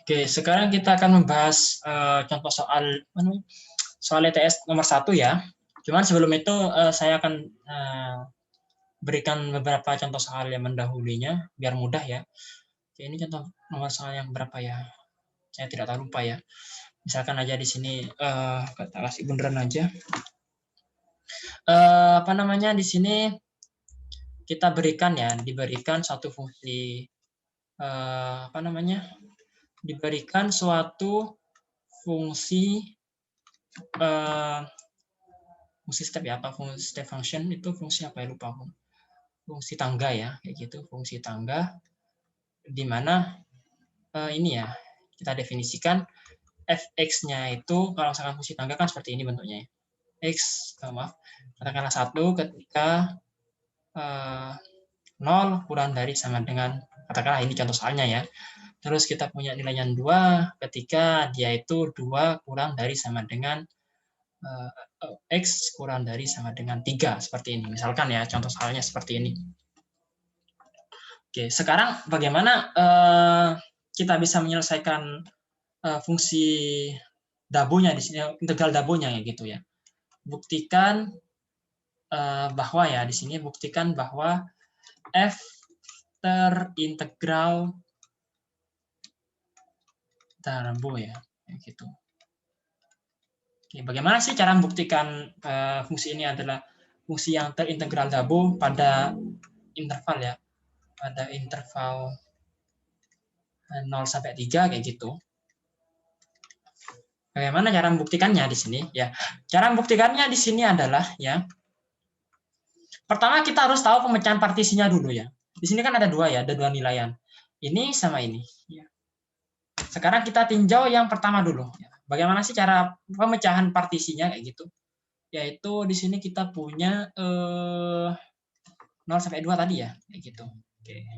Oke, sekarang kita akan membahas contoh soal ETS nomor 1 ya. Cuman sebelum itu saya akan berikan beberapa contoh soal yang mendahulunya biar mudah ya. Oke, ini contoh nomor soal yang berapa ya? Saya tidak tahu, lupa ya. Misalkan aja di sini kita kasih bundaran aja. Apa namanya di sini kita berikan ya, diberikan satu fungsi apa namanya? Diberikan suatu fungsi fungsi step ya, apa fungsi step function itu fungsi apa ya, lupa aku. Fungsi tangga ya, kayak gitu, fungsi tangga di mana ini ya, kita definisikan fx-nya itu kalau misalkan fungsi tangga kan seperti ini bentuknya ya. X, maaf, katakanlah 1 ketika 0 kurang dari sama dengan, katakanlah ini contoh soalnya ya. Terus kita punya nilainya 2 ketika dia itu 2 kurang dari sama dengan X kurang dari sama dengan 3. Seperti ini. Misalkan ya, contoh soalnya seperti ini. Oke, sekarang bagaimana kita bisa menyelesaikan fungsi Dabonya di sini, integral Dabonya ya gitu ya. Buktikan bahwa ya di sini buktikan bahwa f terintegral Dabo ya, gitu. Oke, bagaimana sih cara membuktikan fungsi ini adalah fungsi yang terintegral Dabo pada interval ya, pada interval 0 sampai 3 kayak gitu. Bagaimana cara membuktikannya di sini ya? Cara membuktikannya di sini adalah ya, pertama kita harus tahu pemecahan partisinya dulu ya. Di sini kan ada dua ya, ada dua nilaian. Ini sama ini. Ya. Sekarang kita tinjau yang pertama dulu. Bagaimana sih cara pemecahan partisinya kayak gitu? Yaitu di sini kita punya 0 sampai 2 tadi ya, kayak gitu. Oke.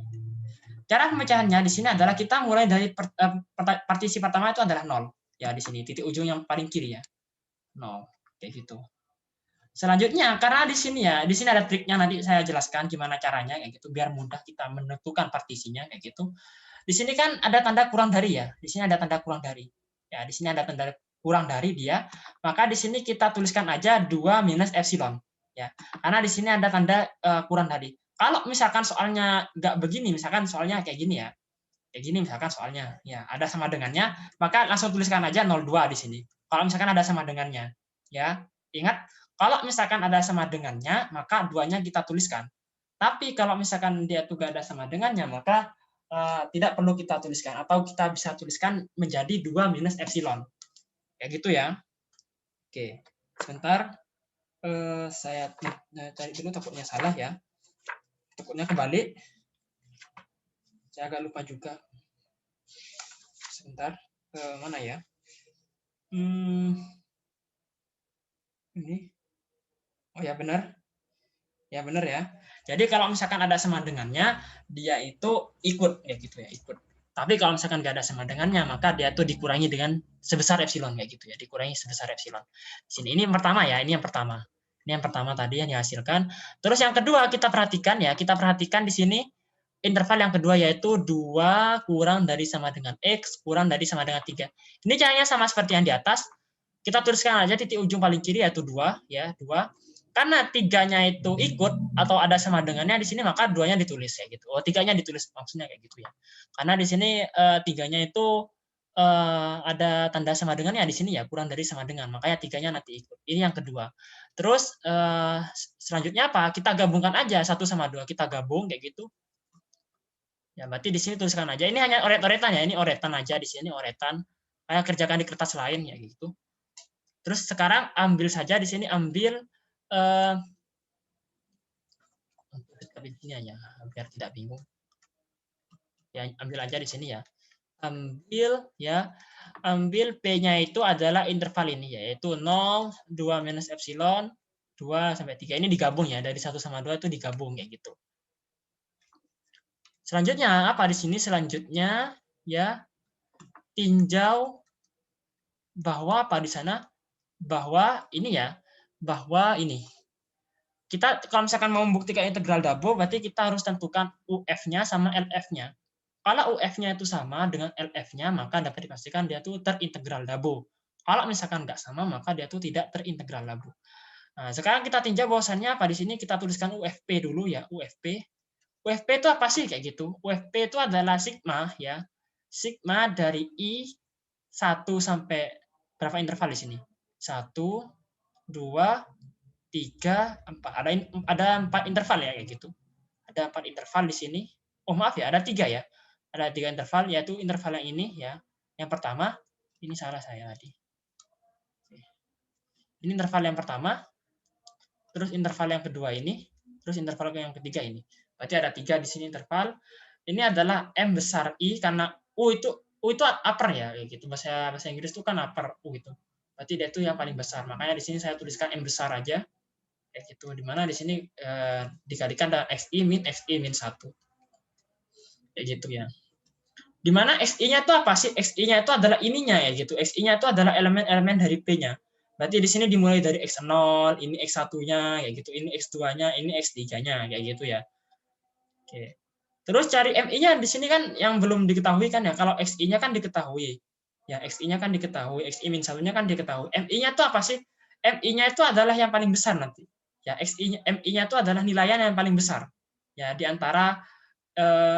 Cara pemecahannya di sini adalah kita mulai dari partisi pertama itu adalah 0. Ya di sini titik ujung yang paling kiri ya. 0. Kayak gitu. Selanjutnya karena di sini ya, di sini ada triknya, nanti saya jelaskan gimana caranya kayak gitu biar mudah kita menentukan partisinya kayak gitu. Di sini kan ada tanda kurang dari ya. Di sini ada tanda kurang dari. Ya, di sini ada tanda kurang dari dia. Maka di sini kita tuliskan aja 2 minus epsilon. Ya. Karena di sini ada tanda kurang dari. Kalau misalkan soalnya nggak begini, misalkan soalnya kayak gini ya. Kayak gini misalkan soalnya. Ya, ada sama dengannya, maka langsung tuliskan aja 0,2 di sini. Kalau misalkan ada sama dengannya. Ya. Ingat, kalau misalkan ada sama dengannya, maka 2-nya kita tuliskan. Tapi kalau misalkan dia tuh gak ada sama dengannya, maka tidak perlu kita tuliskan, atau kita bisa tuliskan menjadi 2 minus epsilon. Kayak gitu ya. Oke, sebentar. Saya cari dulu, takutnya salah ya. Takutnya kebalik. Saya agak lupa juga. Sebentar. Mana ya? Ini. Oh ya, benar. Ya benar ya. Jadi kalau misalkan ada sama dengannya, dia itu ikut ya gitu ya, ikut. Tapi kalau misalkan nggak ada sama dengannya, maka dia tuh dikurangi dengan sebesar epsilon kayak gitu ya, dikurangi sebesar epsilon. Di sini ini yang pertama ya, ini yang pertama. Ini yang pertama tadi yang dihasilkan. Terus yang kedua kita perhatikan ya, kita perhatikan di sini interval yang kedua yaitu 2 kurang dari sama dengan X kurang dari sama dengan 3. Ini caranya sama seperti yang di atas. Kita tuliskan aja titik ujung paling kiri yaitu 2 ya, 2. Karena 3-nya itu ikut atau ada sama dengannya di sini, maka 2-nya ditulis ya gitu. Oh, 3-nya ditulis maksudnya kayak gitu ya. Karena di sini 3-nya itu ada tanda sama dengannya di sini ya, kurang dari sama dengan, makanya 3-nya nanti ikut. Ini yang kedua. Terus selanjutnya apa? Kita gabungkan aja 1 sama 2, kita gabung kayak gitu. Ya, berarti di sini tuliskan aja. Ini hanya oret-oretan ya, ini oretan aja di sini, oretan. Kayak kerjakan di kertas lain ya gitu. Terus sekarang ambil saja di sini, ambil ya, biar tidak bingung. Ya, ambil aja di sini ya. Ambil P-nya itu adalah interval ini, yaitu 0, 2 minus epsilon, 2 sampai 3. Ini digabung ya, dari 1 sama 2 itu digabung kayak gitu. Selanjutnya apa di sini? Selanjutnya ya tinjau bahwa apa di sana? Bahwa ini ya, bahwa ini. Kita kalau misalkan mau membuktikan integral Dabo, berarti kita harus tentukan UF-nya sama LF-nya. Kalau UF-nya itu sama dengan LF-nya, maka dapat dipastikan dia itu terintegral Dabo. Kalau misalkan nggak sama, maka dia itu tidak terintegral Dabo. Nah, sekarang kita tinjau bahwasannya apa di sini, kita tuliskan UFP dulu ya, UFP. UFP itu apa sih kayak gitu? UFP itu adalah sigma ya. Sigma dari I 1 sampai berapa interval di sini? 1, 2, 3, 4. Ada 4 interval ya kayak gitu. Ada 4 interval di sini. Oh, maaf ya, ada 3 ya. Ada 3 interval, yaitu interval yang ini ya. Yang pertama, ini salah saya tadi. Ini interval yang pertama, terus interval yang kedua ini, terus interval yang ketiga ini. Berarti ada 3 di sini interval. Ini adalah M besar I, karena U itu upper ya kayak gitu. Bahasa Inggris itu kan upper U itu. Berarti dia itu yang paling besar. Makanya di sini saya tuliskan M besar aja. Kayak gitu. Dimana di sini dikalikan dengan XI min 1. Kayak gitu ya. Dimana XI-nya itu apa sih? XI-nya itu adalah ininya ya gitu. XI-nya itu adalah elemen-elemen dari P-nya. Berarti di sini dimulai dari X0, ini X1-nya kayak gitu, ini X2-nya, ini X3-nya kayak gitu ya. Oke. Terus cari MI-nya di sini kan yang belum diketahui kan ya. Kalau XI-nya kan diketahui. Ya, XI-nya kan diketahui, XI-1-nya kan diketahui. MI-nya itu apa sih? MI-nya itu adalah yang paling besar nanti. Ya, XI-nya MI-nya itu adalah nilaian yang paling besar. Ya, di antara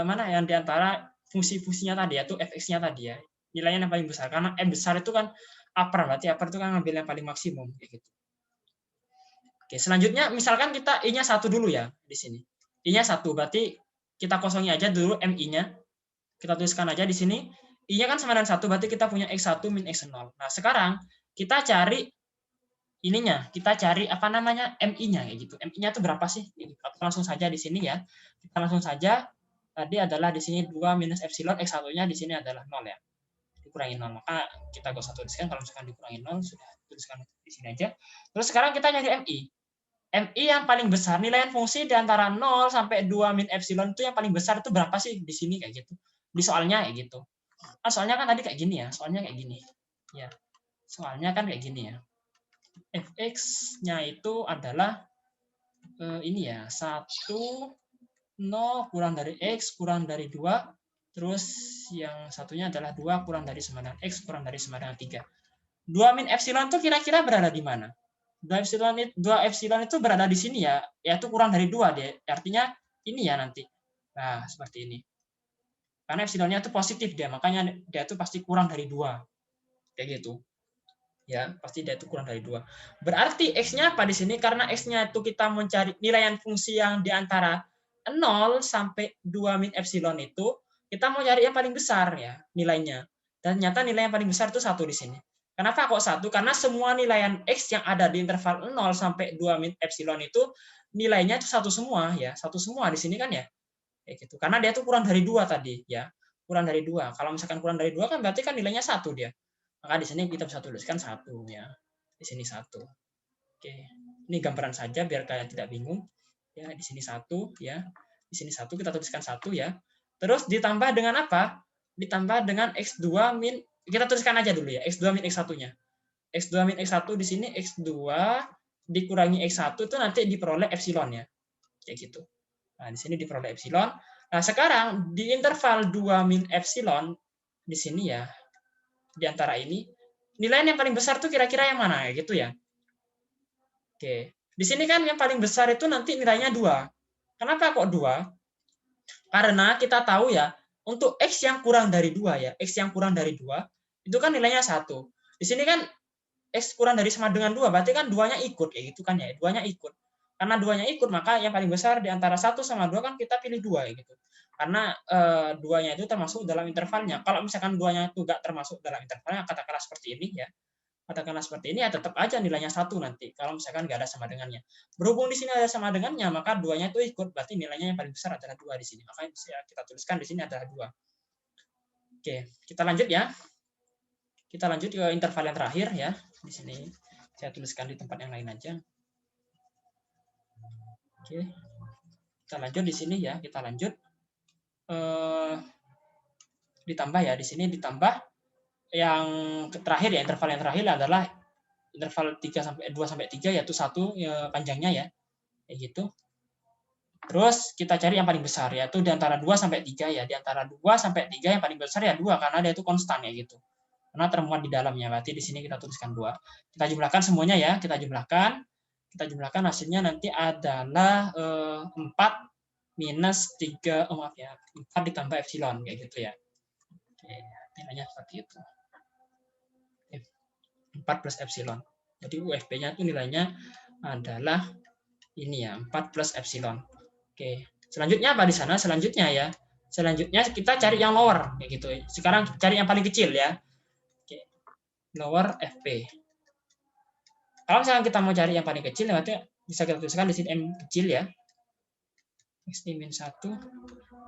mana yang di antara fungsi-fungsinya tadi yaitu fx-nya tadi ya. Nilainya yang paling besar karena M besar itu kan upper, berarti upper itu kan ngambil yang paling maksimum kayak gitu. Oke, selanjutnya misalkan kita I-nya 1 dulu ya di sini. I-nya 1 berarti kita kosongi aja dulu MI-nya. Kita tuliskan aja di sini. I-nya kan sama dengan 1 berarti kita punya X1 min X0. Nah, sekarang kita cari ininya, kita cari apa namanya MI-nya kayak gitu. MI-nya itu berapa sih? Langsung saja di sini ya. Kita langsung saja tadi adalah di sini 2 minus epsilon, X1-nya di sini adalah 0 ya. Dikurangi 0. Maka kita gak usah tuliskan, kalau misalkan dikurangi 0, sudah tuliskan di sini aja. Terus sekarang kita nyari MI. MI yang paling besar, nilaian fungsi di antara 0 sampai 2 min epsilon itu yang paling besar itu berapa sih di sini kayak gitu. Di soalnya kayak gitu. Nah, soalnya kan tadi kayak gini ya, soalnya kayak gini. Ya. Soalnya kan kayak gini ya. Fx-nya itu adalah ini ya, 1 0 kurang dari X kurang dari 2, terus yang satunya adalah 2 kurang dari sama dengan X kurang dari sama dengan 3. 2 min epsilon itu kira-kira berada di mana? 2 epsilon itu berada di sini ya, yaitu kurang dari 2 deh. Artinya ini ya nanti. Nah, seperti ini. Karena epsilonnya itu positif dia, makanya dia itu pasti kurang dari 2. Kayak gitu. Ya, pasti dia itu kurang dari 2. Berarti X-nya apa di sini? Karena X-nya itu kita mencari nilaian fungsi yang di antara 0 sampai 2 min epsilon itu kita mau cari yang paling besar ya nilainya. Dan ternyata nilai yang paling besar itu 1 di sini. Kenapa kok 1? Karena semua nilaian X yang ada di interval 0 sampai 2 min epsilon itu nilainya itu 1 semua ya. 1 semua di sini kan ya. Kayak gitu. Karena dia itu kurang dari 2 tadi ya. Kurang dari 2. Kalau misalkan kurang dari 2 kan berarti kan nilainya 1 dia. Maka di sini kita bisa tuliskan 1 ya. Di sini 1. Oke. Ini gambaran saja biar kalian tidak bingung. Ya, di sini 1 ya. Di sini 1 kita tuliskan 1 ya. Terus ditambah dengan apa? Ditambah dengan X2 min, kita tuliskan aja dulu ya, X2 min X1-nya. X2 min X1 di sini X2 dikurangi X1 itu nanti diperoleh epsilon ya. Kayak gitu. Nah, di sini diperoleh epsilon. Nah, sekarang di interval 2 min epsilon di sini ya, di antara ini, nilai yang paling besar tuh kira-kira yang mana ya gitu ya. Oke. Di sini kan yang paling besar itu nanti nilainya 2. Kenapa kok 2? Karena kita tahu ya, untuk X yang kurang dari 2 ya, X yang kurang dari 2, itu kan nilainya 1. Di sini kan X kurang dari sama dengan 2, berarti kan 2-nya ikut, ya gitu kan ya, 2-nya ikut. Karena 2-nya ikut, maka yang paling besar di antara 1 sama 2 kan kita pilih 2, ya gitu. Karena 2-nya itu termasuk dalam intervalnya. Kalau misalkan 2-nya itu nggak termasuk dalam intervalnya, katakanlah seperti ini ya, katakanlah seperti ini, ya tetap aja nilainya 1 nanti, kalau misalkan nggak ada sama dengannya. Berhubung di sini ada sama dengannya, maka 2-nya itu ikut, berarti nilainya yang paling besar adalah 2 di sini. Makanya kita tuliskan di sini adalah 2. Oke, kita lanjut ya. Kita lanjut ke interval yang terakhir ya. Di sini saya tuliskan di tempat yang lain aja. Oke, kita lanjut di sini ya. Kita lanjut. Ditambah ya, di sini ditambah yang terakhir ya, interval yang terakhir adalah interval 2 sampai 3 yaitu 1 ya, panjangnya ya. Kayak gitu. Terus kita cari yang paling besar yaitu di antara 2 sampai 3 ya. Di antara 2 sampai 3 yang paling besar ya 2 karena dia itu konstan ya gitu. Karena termuat di dalamnya. Berarti di sini kita tuliskan 2. Kita jumlahkan semuanya ya, kita jumlahkan. Kita jumlahkan hasilnya nanti adalah 4 minus 3, oh maaf ya, 4 ditambah epsilon kayak gitu ya. Oke, nilainya seperti itu. 4 plus epsilon. Jadi UFP-nya itu nilainya adalah ini ya, 4 plus epsilon. Oke, selanjutnya apa di sana? Selanjutnya ya, selanjutnya kita cari yang lower kayak gitu. Sekarang cari yang paling kecil ya. Oke, lower FP. Kalau misalkan kita mau cari yang paling kecil, berarti bisa kita tuliskan di sini M kecil ya. X-1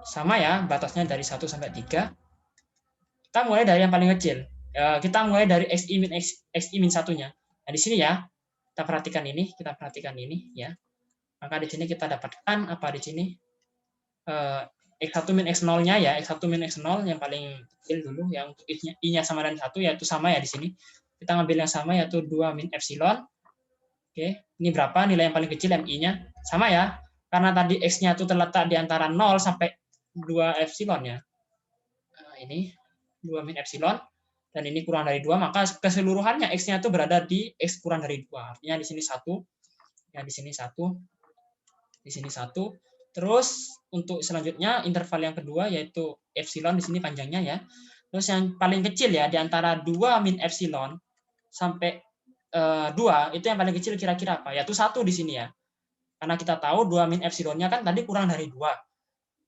sama ya, batasnya dari 1 sampai 3. Kita mulai dari yang paling kecil. Kita mulai dari X-1-nya. Nah, di sini ya, kita perhatikan ini ya. Maka di sini kita dapatkan apa di sini? X1 min X0-nya ya, X1 min X0 yang paling kecil dulu, yang untuk I-nya sama dengan 1, yaitu sama ya di sini. Kita ngambil yang sama, yaitu 2 min epsilon. Oke, ini berapa nilai yang paling kecil MI-nya? Sama ya, karena tadi X-nya itu terletak di antara 0 sampai 2 epsilon ya. Nah, ini 2 min epsilon, dan ini kurang dari 2, maka keseluruhannya X-nya itu berada di X kurang dari 2. Artinya di sini 1, ya di sini 1, di sini 1. Terus untuk selanjutnya interval yang kedua yaitu epsilon di sini panjangnya ya. Terus yang paling kecil ya di antara 2 min epsilon sampai 2 itu yang paling kecil kira-kira apa? Yaitu 1 di sini ya. Karena kita tahu 2 min epsilonnya kan tadi kurang dari 2.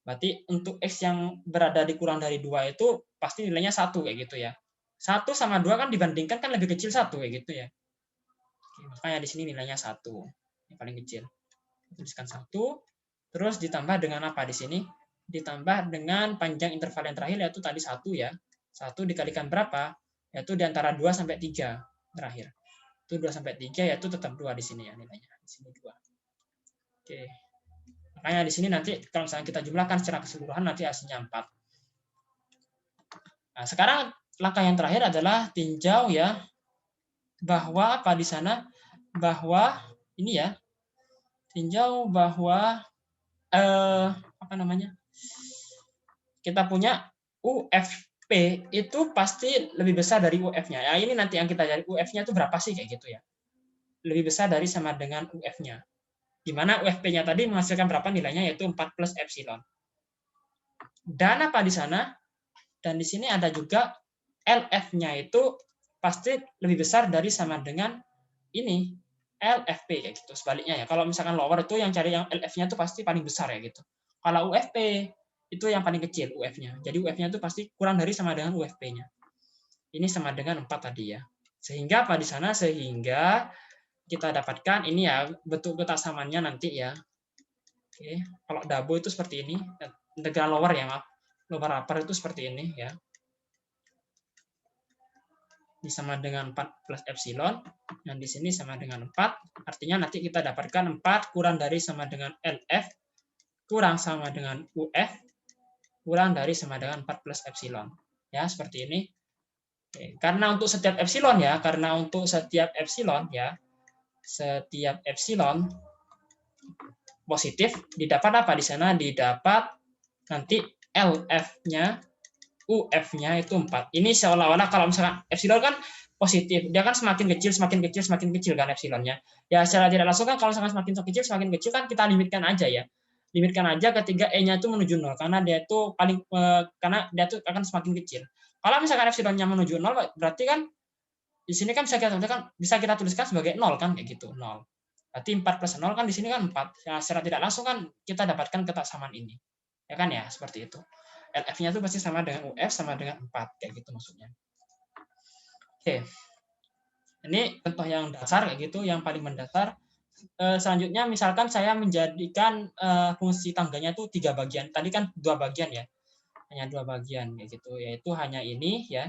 Berarti untuk X yang berada di kurang dari 2 itu pasti nilainya 1 kayak gitu ya. 1 sama 2 kan dibandingkan kan lebih kecil 1 kayak gitu ya. Oke, makanya di sini nilainya 1 yang paling kecil. Tuliskan 1. Terus ditambah dengan apa di sini? Ditambah dengan panjang interval yang terakhir yaitu tadi 1 ya. 1 dikalikan berapa? Yaitu di antara 2 sampai 3 terakhir. Itu 2 sampai 3 yaitu tetap 2 di sini ya nilainya. Di sini 2. Oke. Makanya di sini nanti kalau misalnya kita jumlahkan secara keseluruhan nanti hasilnya 4. Nah, sekarang langkah yang terakhir adalah tinjau ya bahwa apa di sana? Bahwa ini ya. Tinjau bahwa apa namanya? Kita punya UFP itu pasti lebih besar dari UF-nya. Ya, ini nanti yang kita cari UF-nya itu berapa sih kayak gitu ya. Lebih besar dari sama dengan UF-nya. Di mana UFP-nya tadi menghasilkan berapa nilainya yaitu 4 plus epsilon. Dan apa di sana? Dan di sini ada juga LF-nya itu pasti lebih besar dari sama dengan ini LFP kayak gitu. Sebaliknya ya. Kalau misalkan lower itu yang cari yang LF-nya itu pasti paling besar ya gitu. Kalau UFP itu yang paling kecil UF-nya. Jadi UF-nya itu pasti kurang dari sama dengan UFP-nya. Ini sama dengan 4 tadi ya. Sehingga apa di sana? Sehingga kita dapatkan ini ya, bentuk ketaksamannya nanti ya. Oke, kalau dabo itu seperti ini. Integral lower ya, maaf. Lower upper itu seperti ini ya. Ini sama dengan 4 plus epsilon. Yang di sini sama dengan 4. Artinya nanti kita dapatkan 4 kurang dari sama dengan LF kurang sama dengan UF kurang dari sama dengan 4 plus epsilon. Ya, seperti ini. Oke. Karena untuk setiap epsilon ya, setiap epsilon positif didapat apa di sana? Didapat nanti LF-nya, UF-nya itu 4. Ini seolah-olah kalau misalkan epsilon kan positif, dia kan semakin kecil kan epsilonnya. Ya secara tidak langsung kan kalau misalkan semakin kecil kan kita limitkan aja ya. Limitkan aja ketika E-nya itu menuju 0 karena dia itu akan semakin kecil. Kalau misalkan epsilonnya menuju 0 berarti kan di sini kan bisa kita tuliskan sebagai 0 kan kayak gitu, 0. Berarti 4 plus 0 kan di sini kan 4. Ya, secara tidak langsung kan kita dapatkan ketaksamaan ini. Ya kan ya, seperti itu. LF-nya itu pasti sama dengan UF sama dengan 4 kayak gitu maksudnya. Oke. Ini contoh yang dasar kayak gitu, yang paling mendasar. Selanjutnya misalkan saya menjadikan fungsi tangganya itu 3 bagian. Tadi kan 2 bagian ya. Hanya 2 bagian kayak gitu, yaitu hanya ini ya.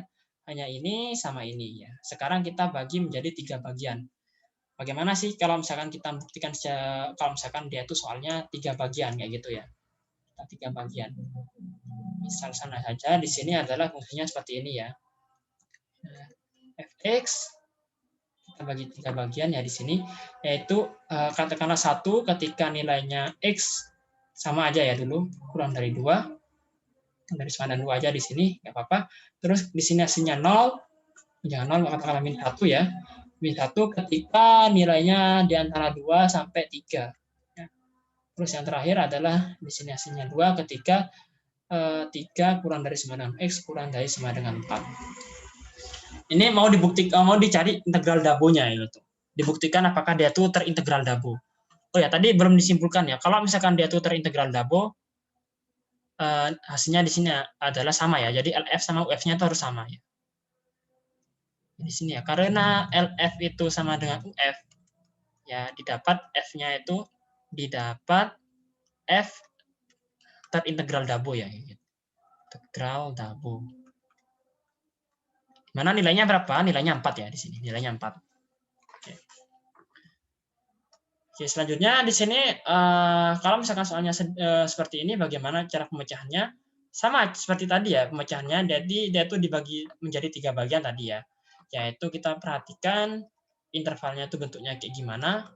Hanya ini sama ini ya. Sekarang kita bagi menjadi 3 bagian. Bagaimana sih kalau misalkan kita buktikan kalau misalkan dia itu soalnya 3 bagian kayak gitu ya. 3 bagian. Misal sana saja di sini adalah fungsinya seperti ini ya. Fx kita bagi 3 bagian ya di sini, yaitu katakanlah 1 ketika nilainya x sama aja ya dulu, kurang dari 2. Dari sama dan 2 aja di sini, nggak apa-apa. Terus di sini hasilnya 0, jangan 0, katakanlah min 1 ya. Min 1 ketika nilainya di antara 2 sampai 3. Terus yang terakhir adalah di sini hasilnya 2 ketika 3 kurang dari sama dengan x kurang dari sama dengan 4. Ini mau dicari integral dabonya itu. Dibuktikan apakah dia tuh terintegral dabo. Oh ya, tadi belum disimpulkan ya. Kalau misalkan dia tuh terintegral dabo, hasilnya di sini adalah sama ya. Jadi LF sama UF-nya itu harus sama ya. Di sini ya, karena LF itu sama dengan UF, ya didapat F-nya itu didapat F terintegral dabo ya. Integral dabo. Mana nilainya berapa? Nilainya 4 ya di sini. Nilainya 4. Oke, selanjutnya di sini kalau misalkan soalnya seperti ini, bagaimana cara pemecahannya? Sama seperti tadi ya pemecahannya. Jadi dia itu dibagi menjadi 3 bagian tadi ya. Yaitu kita perhatikan intervalnya itu bentuknya kayak gimana.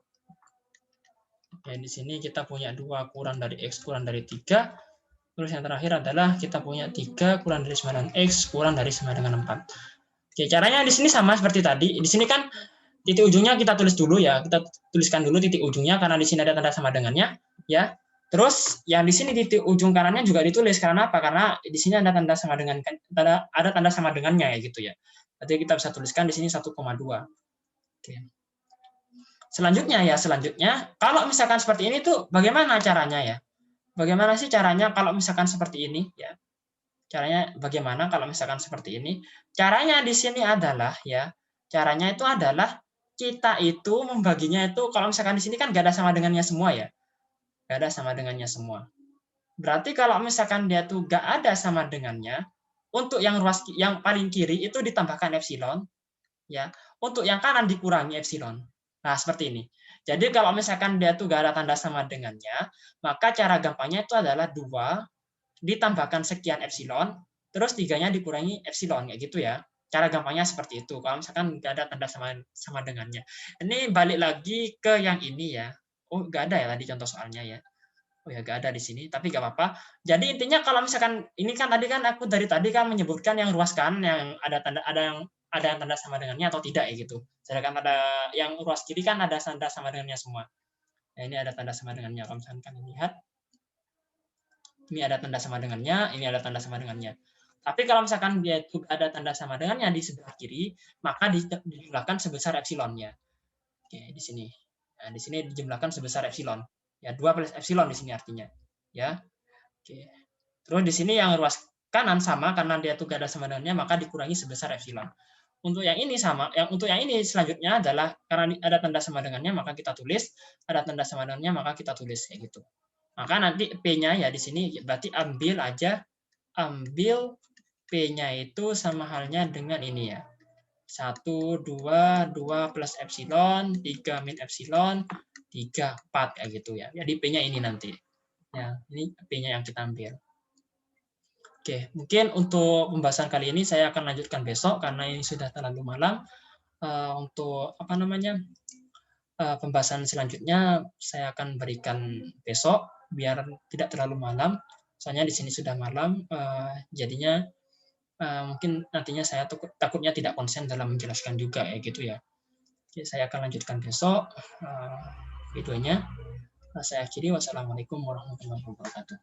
Ya, di sini kita punya 2 kurang dari x kurang dari 3. Terus yang terakhir adalah kita punya 3 kurang dari sama dengan x kurang dari sama dengan 4. Oke, caranya di sini sama seperti tadi. Di sini kan titik ujungnya kita tulis dulu ya. Kita tuliskan dulu titik ujungnya karena di sini ada tanda sama dengannya ya. Terus yang di sini titik ujung kanannya juga ditulis karena apa? Karena di sini ada tanda sama dengan ada tanda sama dengannya ya gitu ya. Berarti kita bisa tuliskan di sini 1,2. Oke. Selanjutnya kalau misalkan seperti ini tuh bagaimana caranya ya? Bagaimana sih caranya kalau misalkan seperti ini ya? Caranya bagaimana kalau misalkan seperti ini? Caranya di sini adalah ya, caranya itu adalah kita itu membaginya itu kalau misalkan di sini kan nggak ada sama dengannya semua ya. Nggak ada sama dengannya semua. Berarti kalau misalkan dia tuh nggak ada sama dengannya, untuk yang ruas yang paling kiri itu ditambahkan epsilon, ya. Untuk yang kanan dikurangi epsilon. Nah, seperti ini. Jadi kalau misalkan dia tuh nggak ada tanda sama dengannya, maka cara gampangnya itu adalah 2 ditambahkan sekian epsilon, terus 3-nya dikurangi epsilon, kayak gitu ya. Cara gampangnya seperti itu. Kalau misalkan nggak ada tanda sama dengannya. Ini balik lagi ke yang ini ya. Oh, nggak ada ya tadi contoh soalnya ya. Oh ya, nggak ada di sini, tapi nggak apa-apa. Jadi intinya kalau misalkan ini kan tadi kan aku dari tadi kan menyebutkan yang ruas kanan yang ada yang tanda sama dengannya atau tidak ya gitu. Sedangkan ada yang ruas kiri kan ada tanda sama dengannya semua. Nah, ini ada tanda sama dengannya. Kalau misalkan kalian lihat, ini ada tanda sama dengannya, ini ada tanda sama dengannya. Tapi kalau misalkan dia itu ada tanda sama dengannya di sebelah kiri, maka dijumlahkan sebesar epsilonnya. Oke, di sini. Nah, di sini dijumlahkan sebesar epsilon. Ya, 2 plus epsilon di sini artinya. Ya. Oke. Terus di sini yang ruas kanan sama karena dia tuh gak ada sama dengannya, maka dikurangi sebesar epsilon. Untuk yang ini sama, untuk yang ini selanjutnya adalah karena ada tanda sama dengannya maka kita tulis, ada tanda sama dengannya maka kita tulis kayak gitu. Maka nanti P-nya ya di sini berarti ambil P-nya itu sama halnya dengan ini ya. 1, 2 plus epsilon, 3 min epsilon, 3, 4 kayak gitu ya. Jadi P-nya ini nanti. Ya, ini P-nya yang kita ambil. Oke, mungkin untuk pembahasan kali ini saya akan lanjutkan besok karena ini sudah terlalu malam. Untuk apa namanya pembahasan selanjutnya saya akan berikan besok biar tidak terlalu malam. Soalnya di sini sudah malam, jadinya mungkin nantinya saya takutnya tidak konsen dalam menjelaskan juga ya gitu ya. Oke, saya akan lanjutkan besok videonya. Saya akhiri. Wassalamualaikum warahmatullahi wabarakatuh.